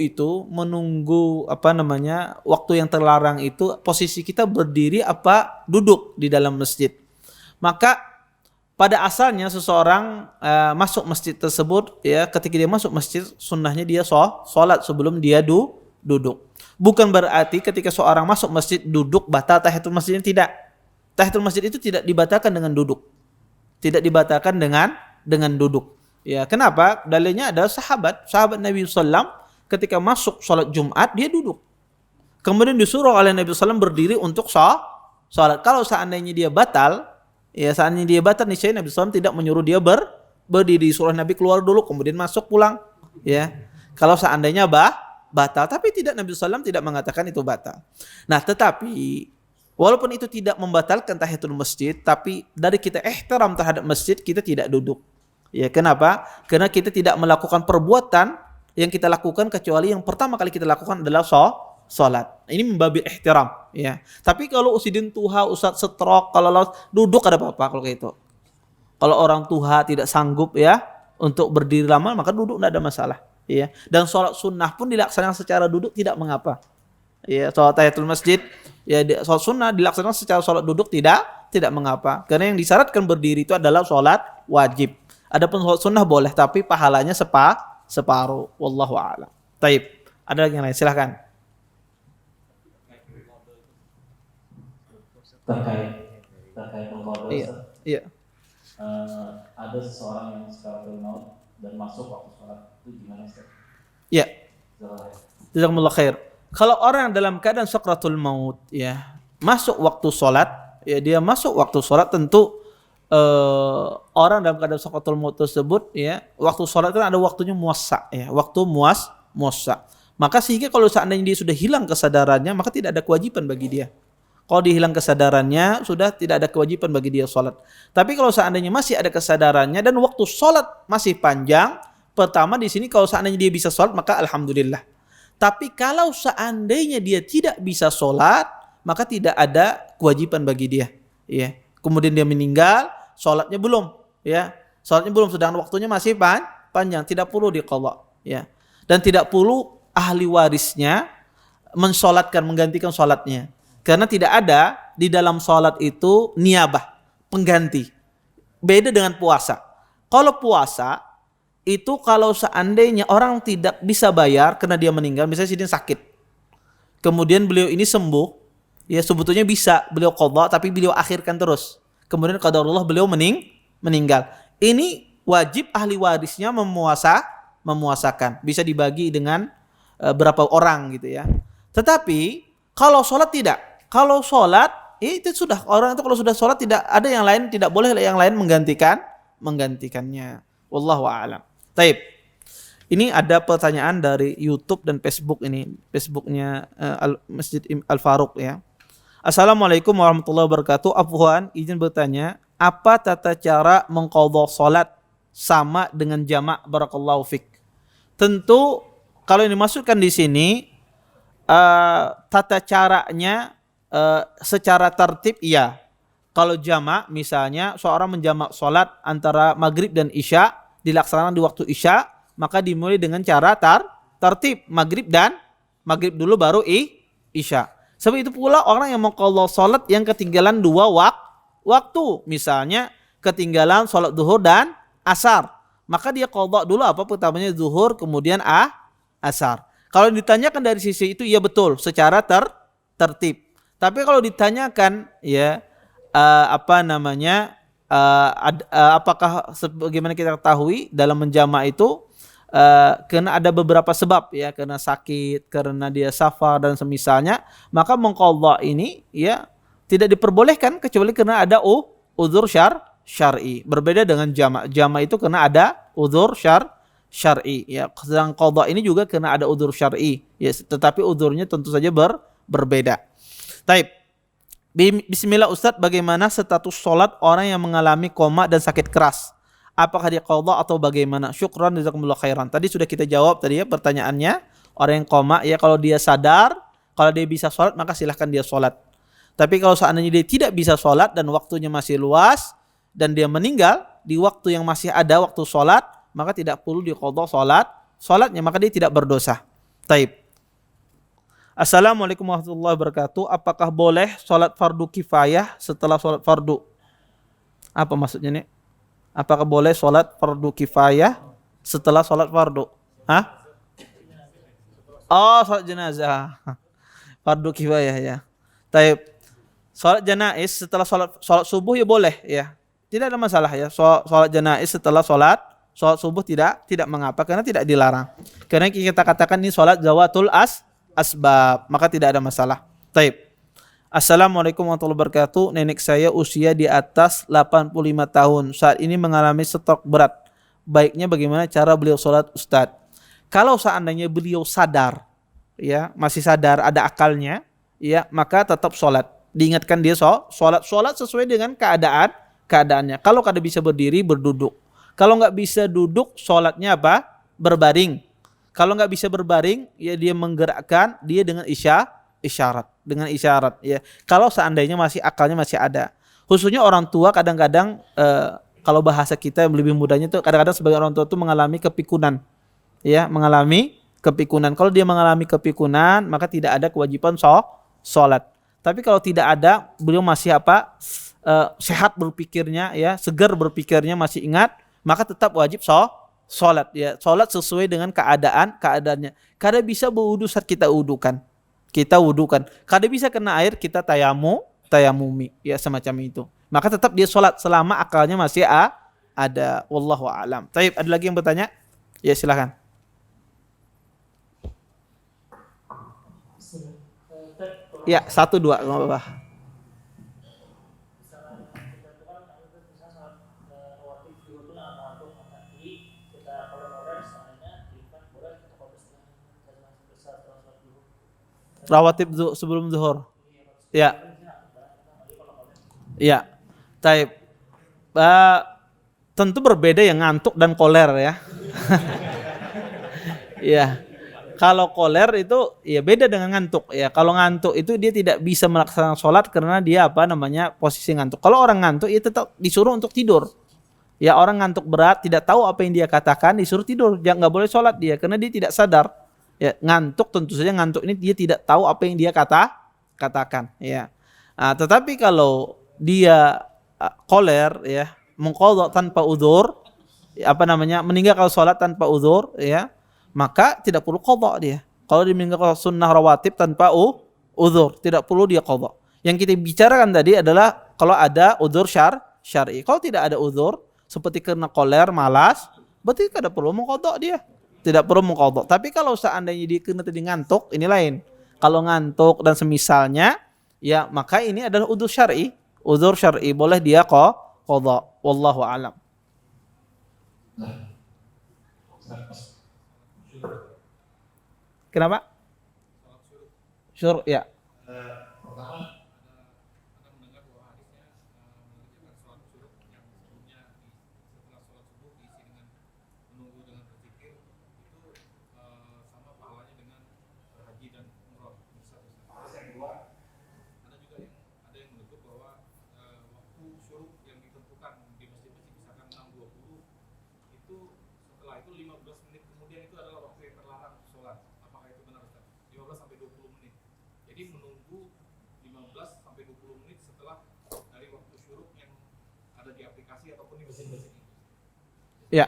waktu yang terlarang itu, posisi kita berdiri apa duduk di dalam masjid. Maka pada asalnya seseorang masuk masjid tersebut, ya, ketika dia masuk masjid sunnahnya dia sholat sebelum dia duduk. Bukan berarti ketika seorang masuk masjid duduk batal tahiyatul masjidnya, tidak. Tahiyatul masjid itu tidak dibatalkan dengan duduk. Tidak dibatalkan dengan duduk. Ya, kenapa? Dalilnya adalah sahabat Nabi SAW ketika masuk sholat Jumat dia duduk. Kemudian disuruh oleh Nabi SAW berdiri untuk sholat. Kalau seandainya dia batal, niscaya Nabi SAW tidak menyuruh dia berdiri. Suruh Nabi keluar dulu kemudian masuk pulang. Ya, kalau seandainya batal, tapi tidak, Nabi SAW tidak mengatakan itu batal. Nah, tetapi walaupun itu tidak membatalkan tahiyatul masjid, tapi dari kita ihtiram terhadap masjid kita tidak duduk. Ya, kenapa? Karena kita tidak melakukan perbuatan yang kita lakukan kecuali yang pertama kali kita lakukan adalah sholat. Ini membabi ihtiram, ya. Tapi kalau usidin tuha, usat setrok, kalau duduk ada apa-apa kalau kayak itu. Kalau orang tuha tidak sanggup ya untuk berdiri lama, maka duduk tidak ada masalah, ya. Dan sholat sunnah pun dilaksanakan secara duduk tidak mengapa. Ya, sholat tahiyatul masjid, ya, sholat sunnah dilaksanakan secara sholat duduk tidak mengapa. Karena yang disyaratkan berdiri itu adalah sholat wajib. Adapun sholat sunnah boleh, tapi pahalanya separuh. Wallahu a'lam. Taib. Ada lagi yang lain? Silahkan. Terkait mengkodok. Iya. Ada seseorang yang sakratul maut dan masuk waktu sholat, itu gimana Ustaz? Iya. Jazakumullah khair. Kalau orang dalam keadaan sakratul maut, ya, masuk waktu sholat, ya, dia masuk waktu sholat, tentu orang dalam keadaan sakratul maut tersebut, ya, waktu sholat kan ada waktunya muwassa, ya, waktu muwassa. Maka sehingga kalau seandainya dia sudah hilang kesadarannya, maka tidak ada kewajiban bagi dia. Kalau dia hilang kesadarannya, sudah tidak ada kewajiban bagi dia sholat. Tapi kalau seandainya masih ada kesadarannya dan waktu sholat masih panjang, pertama di sini kalau seandainya dia bisa sholat, maka alhamdulillah. Tapi kalau seandainya dia tidak bisa sholat, maka tidak ada kewajiban bagi dia. Ya. Kemudian dia meninggal, sholatnya belum, ya, sholatnya belum, sedangkan waktunya masih panjang, tidak perlu diqadha, ya, dan tidak perlu ahli warisnya menggantikan sholatnya, karena tidak ada di dalam sholat itu niyabah, pengganti. Beda dengan puasa. Kalau puasa itu kalau seandainya orang tidak bisa bayar karena dia meninggal, misalnya sidin sakit, kemudian beliau ini sembuh, ya, sebetulnya bisa beliau qadha, tapi beliau akhirkan terus. Kemudian qadarullah beliau meninggal. Ini wajib ahli warisnya memuasakan. Bisa dibagi dengan berapa orang gitu ya. Tetapi kalau sholat tidak. Kalau sholat itu sudah, orang itu kalau sudah sholat tidak ada yang lain, tidak boleh yang lain menggantikannya. Wallahu a'lam. Taib. Ini ada pertanyaan dari YouTube dan Facebook ini. Facebooknya Masjid Al-Faruq, ya. Assalamualaikum warahmatullahi wabarakatuh. Afwan, izin bertanya, apa tata cara mengqadha salat sama dengan jamak? Barakallahu fik. Tentu kalau ini dimasukkan di sini tata caranya secara tertib, iya. Kalau jamak misalnya seorang menjamak salat antara maghrib dan isya dilaksanakan di waktu isya, maka dimulai dengan cara tertib maghrib dulu baru isya. Sebab itu pula orang yang mengqadha salat yang ketinggalan dua waktu, misalnya ketinggalan salat zuhur dan asar, maka dia qadha dulu apa pertamanya zuhur kemudian asar. Kalau ditanyakan dari sisi itu, ya betul secara tertib. Tapi kalau ditanyakan ya apakah sebagaimana kita ketahui dalam menjamak itu karena ada beberapa sebab, ya, karena sakit, karena dia safar dan semisalnya, maka mengqadha ini ya tidak diperbolehkan kecuali karena ada uzur syar'i. Berbeda dengan jamak. Jamak itu karena ada uzur syar'i, ya. Sedang qadha ini juga karena ada uzur syar'i, ya, tetapi uzurnya tentu saja berbeda. Taib. Bismillah Ustadz, bagaimana status sholat orang yang mengalami koma dan sakit keras? Apakah dia qadha atau bagaimana? Syukran jazakumullah khairan. Tadi sudah kita jawab tadi ya pertanyaannya. Orang yang koma ya kalau dia sadar, kalau dia bisa sholat maka silahkan dia sholat. Tapi kalau seandainya dia tidak bisa sholat dan waktunya masih luas dan dia meninggal di waktu yang masih ada waktu sholat, maka tidak perlu diqadha sholatnya, maka dia tidak berdosa. Taib. Assalamualaikum warahmatullahi wabarakatuh. Apakah boleh sholat fardu kifayah setelah sholat fardu? Apa maksudnya nih? Apakah boleh sholat fardu kifayah setelah sholat fardu? Hah? Oh, sholat jenazah. Fardu kifayah ya. Taib. Sholat janaiz setelah sholat subuh ya boleh ya. Tidak ada masalah ya. Sholat janaiz setelah sholat subuh tidak mengapa karena tidak dilarang. Karena kita katakan ini sholat zawatul asbab, maka tidak ada masalah. Taib. Assalamualaikum warahmatullahi wabarakatuh. Nenek saya usia di atas 85 tahun. Saat ini mengalami stroke berat. Baiknya bagaimana cara beliau sholat Ustadz? Kalau seandainya beliau sadar, ya masih sadar, ada akalnya, ya maka tetap sholat. Diingatkan dia sholat sesuai dengan keadaannya. Kalau kada bisa berdiri, berduduk. Kalau nggak bisa duduk, sholatnya apa? Berbaring. Kalau nggak bisa berbaring, ya dia menggerakkan dia dengan isyarat, ya. Kalau seandainya masih akalnya masih ada, khususnya orang tua kadang-kadang kalau bahasa kita yang lebih mudahnya itu kadang-kadang sebagai orang tua itu mengalami kepikunan, ya, mengalami kepikunan. Kalau dia mengalami kepikunan, maka tidak ada kewajiban sholat. Tapi kalau tidak ada, beliau masih sehat berpikirnya, ya, segar berpikirnya, masih ingat, maka tetap wajib sholat, ya. Sholat sesuai dengan keadaannya. Kada bisa berwudu saat kita wudukan. Kada bisa kena air kita tayamumi, ya semacam itu. Maka tetap dia sholat selama akalnya masih ada. Wallahu a'lam. Taib, ada lagi yang bertanya? Ya silakan. Ya 1, 2 nggak apa-apa. Rawatib sebelum zuhur. Ya. Ya. Taib. Tentu berbeda yang ngantuk dan koler ya. Ya. Kalau koler itu ya beda dengan ngantuk ya. Kalau ngantuk itu dia tidak bisa melaksanakan sholat karena dia posisi ngantuk. Kalau orang ngantuk ya tetap disuruh untuk tidur. Ya orang ngantuk berat tidak tahu apa yang dia katakan disuruh tidur. Jangan, nggak boleh sholat dia karena dia tidak sadar. Ya, ngantuk tentu saja ngantuk ini dia tidak tahu apa yang dia katakan ya. Nah, tetapi kalau dia koler ya, mengqadha tanpa udzur, meninggalkan sholat tanpa udzur ya, maka tidak perlu qadha dia. Kalau dia meninggalkan sunnah rawatib tanpa udzur, tidak perlu dia qadha. Yang kita bicarakan tadi adalah kalau ada udzur syar'i. Kalau tidak ada udzur seperti karena koler, malas, berarti tidak perlu mengqadha dia. Tidak perlu mengqadha. Tapi kalau seandainya dia kena tadi ngantuk, ini lain. Kalau ngantuk dan semisalnya, ya maka ini adalah udzur syar'i. Udzur syar'i boleh dia qadha. Wallahu a'lam. Kenapa? Syur, ya. Pertama Anda mendengar bahwa hadisnya mengerjakan sholat syuruk yang sebelumnya setelah sholat subuh diisi dengan menunggu dengan berzikir itu sama pahalanya dengan haji dan umroh. Terus yang kedua, ada yang menuntut bahwa waktu syuruk yang ditentukan di masjid-masjid misalkan 6.20 itu setelah itu 15 menit kemudian itu adalah waktu yang terlarang sholat. Apakah itu benar Ustaz? 15 sampai 20 menit. Jadi menunggu 15 sampai 20 menit setelah dari waktu syuruk yang ada di aplikasi ataupun di mesin-mesin ini. Ya.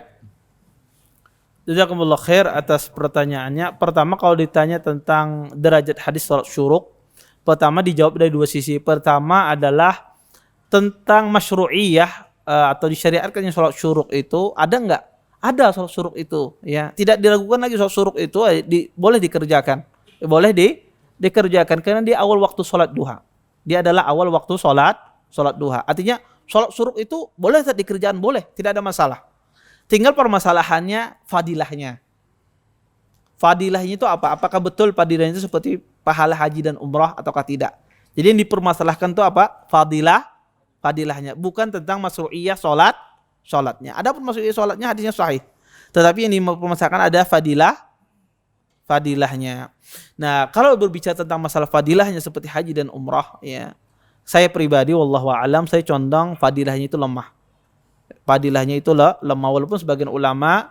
Jazakumullah khair atas pertanyaannya. Pertama kalau ditanya tentang derajat hadis salat syuruk, pertama dijawab dari dua sisi. Pertama adalah tentang masyru'iyah atau disyariatkannya salat syuruk itu ada enggak? Ada salat syuruk itu ya. Tidak diragukan lagi salat syuruk itu boleh dikerjakan. Boleh dikerjakan karena dia awal waktu salat duha. Dia adalah awal waktu salat duha. Artinya salat syuruk itu boleh dikerjakan, boleh, tidak ada masalah. Tinggal permasalahannya fadilahnya. Fadilahnya itu apa? Apakah betul fadilahnya itu seperti pahala haji dan umrah ataukah tidak? Jadi yang dipermasalahkan itu apa? Fadilahnya, bukan tentang masyru'iyah sholatnya. Adapun masyru'iyah sholatnya hadisnya sahih. Tetapi yang dipermasalahkan ada fadilahnya. Nah, kalau berbicara tentang masalah fadilahnya seperti haji dan umrah, ya, saya pribadi wallahu a'lam, saya condong fadilahnya itu lemah. Fadilahnya itu lemah, walaupun sebagian ulama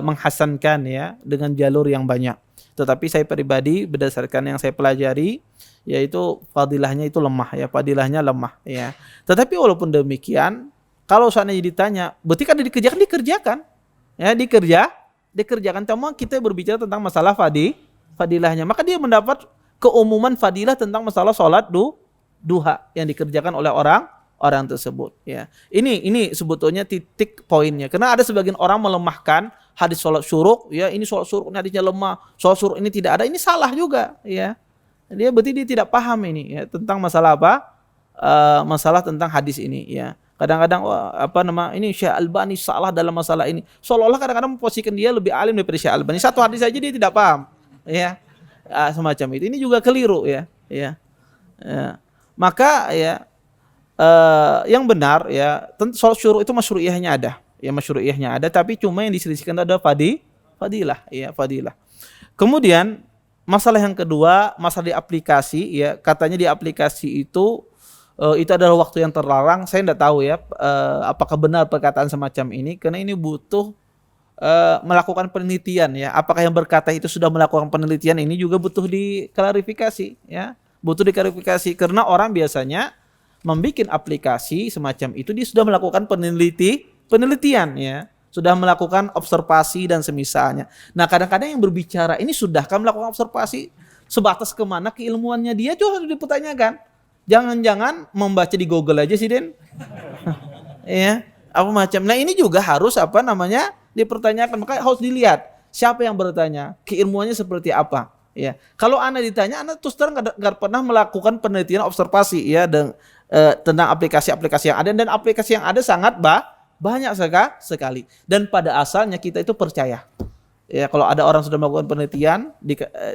menghasankan ya dengan jalur yang banyak. Tetapi saya pribadi berdasarkan yang saya pelajari, yaitu fadilahnya itu lemah ya, fadilahnya lemah ya. Tetapi walaupun demikian, kalau seandainya ditanya, berarti kan dikerjakan. Ya, dikerjakan. Cuma kita berbicara tentang masalah fadilahnya. Maka dia mendapat keumuman fadilah tentang masalah sholat duha yang dikerjakan oleh orang tersebut ya. Ini sebetulnya titik poinnya. Karena ada sebagian orang melemahkan hadis sholat syuruk ya, ini sholat syuruk ini hadisnya lemah, sholat syuruk ini tidak ada, ini salah juga ya. Dia berarti dia tidak paham ini ya tentang masalah apa? Masalah tentang hadis ini ya. Kadang-kadang ini Syekh Albani salah dalam masalah ini. Seolah-olah kadang-kadang memposisikan dia lebih alim daripada Syekh Albani. Satu hadis saja dia tidak paham ya. Semacam itu. Ini juga keliru ya. Maka ya yang benar ya, sholat syuruk itu masyru'iyahnya ada. Ya masyru'iyahnya ada, tapi cuma yang diselisihkan ada fadilah ya, fadilah. Kemudian masalah yang kedua, masalah di aplikasi ya, katanya di aplikasi itu adalah waktu yang terlarang. Saya tidak tahu ya apakah benar perkataan semacam ini, karena ini butuh melakukan penelitian ya. Apakah yang berkata itu sudah melakukan penelitian, ini juga butuh diklarifikasi ya. Butuh diklarifikasi karena orang biasanya membuat aplikasi semacam itu dia sudah melakukan penelitian ya. Sudah melakukan observasi dan semisalnya. Nah, kadang-kadang yang berbicara ini sudahkah melakukan observasi, sebatas kemana keilmuannya dia juga harus dipertanyakan. Jangan-jangan membaca di Google aja sih, Den. Ya, apa macam. Nah, ini juga harus dipertanyakan. Maka harus dilihat siapa yang bertanya, keilmuannya seperti apa. Ya, kalau Anda ditanya, Anda terus terang nggak pernah melakukan penelitian observasi ya tentang aplikasi-aplikasi yang ada, dan aplikasi yang ada sangat banyak sekali. Dan pada asalnya kita itu percaya. Ya, kalau ada orang sudah melakukan penelitian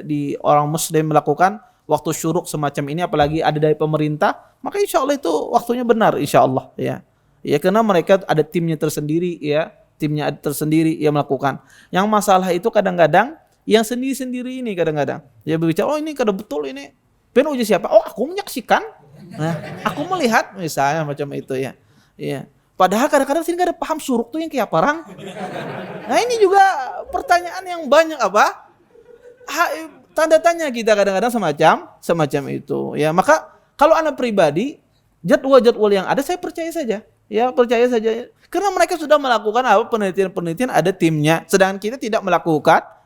di orang Muslim melakukan waktu syuruk semacam ini, apalagi ada dari pemerintah, maka insya Allah itu waktunya benar, insya Allah ya. Ya, karena mereka ada timnya tersendiri ya, yang melakukan. Yang masalah itu kadang-kadang yang sendiri-sendiri ini kadang-kadang dia berbicara, oh ini kada betul ini. Pen uji siapa? Oh aku menyaksikan, aku melihat misalnya macam itu ya. Iya. Padahal kadang-kadang sini kada paham syuruk tuh yang kayak apa orang. Nah ini juga pertanyaan yang banyak tanda tanya kita kadang-kadang semacam itu ya. Maka kalau Anda pribadi jadwal-jadwal yang ada saya percaya saja ya, percaya saja karena mereka sudah melakukan penelitian ada timnya, sedangkan kita tidak melakukannya.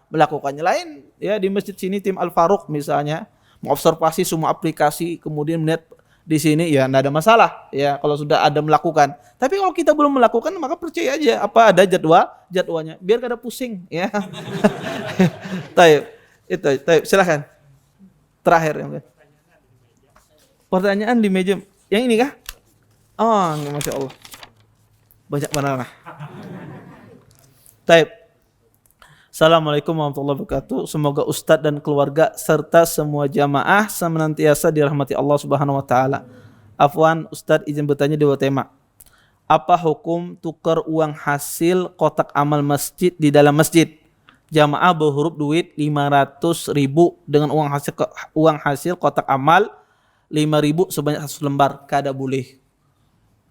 Lain ya, di masjid sini tim Al Faruq misalnya mengobservasi semua aplikasi kemudian melihat di sini ya enggak ada masalah ya kalau sudah ada melakukan. Tapi kalau kita belum melakukan maka percaya aja apa ada jadwalnya biar kada pusing ya. Taib. Silakan. Terakhir ya. Pertanyaan di meja yang ini kah? Oh, Masya Allah. Banyak banana. Taib. Assalamualaikum warahmatullahi wabarakatuh. Semoga Ustadz dan keluarga serta semua jamaah senantiasa dirahmati Allah Subhanahu wa taala. Afwan, Ustadz izin bertanya dua tema. Apa hukum tukar uang hasil kotak amal masjid di dalam masjid? Jamaah berhuruf duit 500.000 dengan uang hasil kotak amal 5.000 sebanyak 100 lembar. Kada boleh.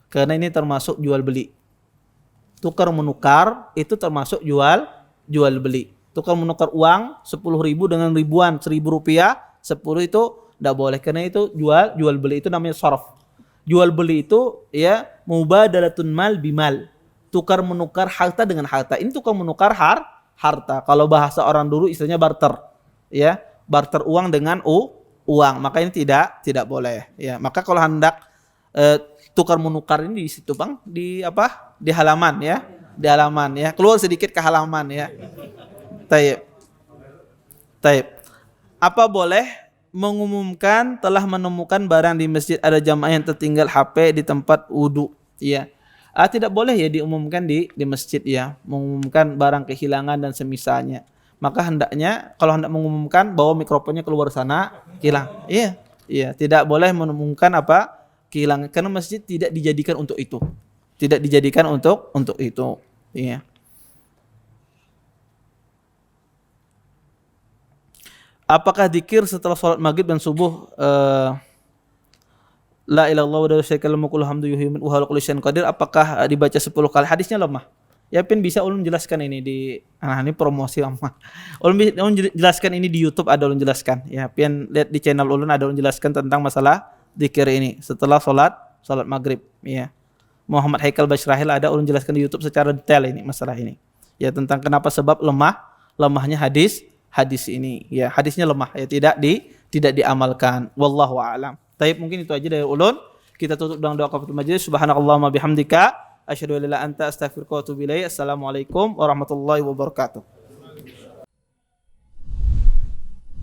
Karena ini termasuk jual beli. Tukar menukar itu termasuk jual beli. Tukar menukar uang 10.000 dengan ribuan, 1.000 rupiah, 10 itu tidak boleh. Karena itu jual beli, itu namanya sharaf. Jual beli itu ya mubadalatun mal bimal. Tukar menukar harta dengan harta. Ini tukar menukar harta. Kalau bahasa orang dulu istilahnya barter. Ya, barter uang dengan uang. Maka ini tidak boleh. Ya, maka kalau hendak tukar menukar ini di situ Bang, di halaman ya. Di halaman ya, keluar sedikit ke halaman ya. Taib. Apa boleh mengumumkan telah menemukan barang di masjid, ada jamaah yang tertinggal HP di tempat wudu ya. Tidak boleh ya diumumkan di masjid ya, mengumumkan barang kehilangan dan semisalnya. Maka hendaknya kalau hendak mengumumkan bawa mikrofonnya keluar sana, hilang. Iya, Iya, tidak boleh menemukan apa? Kehilangan, karena masjid tidak dijadikan untuk itu. Tidak dijadikan untuk itu. Iya. Apakah zikir setelah sholat maghrib dan subuh la ilaha illallah wa la syarika lahu mulkul hamdu yuhyi wa huwa ala kulli syai'in qadir, apakah dibaca 10 kali? Hadisnya lemah. Ya pin bisa ulun jelaskan ini di ini promosi lemah. Ulun jelaskan ini di YouTube, ada ulun jelaskan. Ya pin lihat di channel ulun ada ulun jelaskan tentang masalah zikir ini setelah sholat maghrib. Ya. Muhammad Haikal Basyrahil ada ulun jelaskan di YouTube secara detail ini masalah ini. Ya tentang kenapa sebab lemahnya hadis ini. Ya hadisnya lemah, ya tidak diamalkan. Wallahu a'lam. Taib, mungkin itu aja dari ulun. Kita tutup dengan doa kafatul majelis. Subhanakallahumma bihamdika asyhadu an la ilaha illa anta astaghfiruka wa atubu ilaik. Assalamualaikum warahmatullahi wabarakatuh.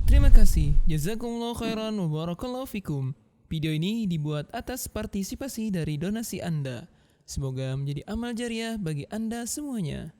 Terima kasih. Jazakumullah khairan wa barakallahu fikum. Video ini dibuat atas partisipasi dari donasi Anda. Semoga menjadi amal jariah bagi Anda semuanya.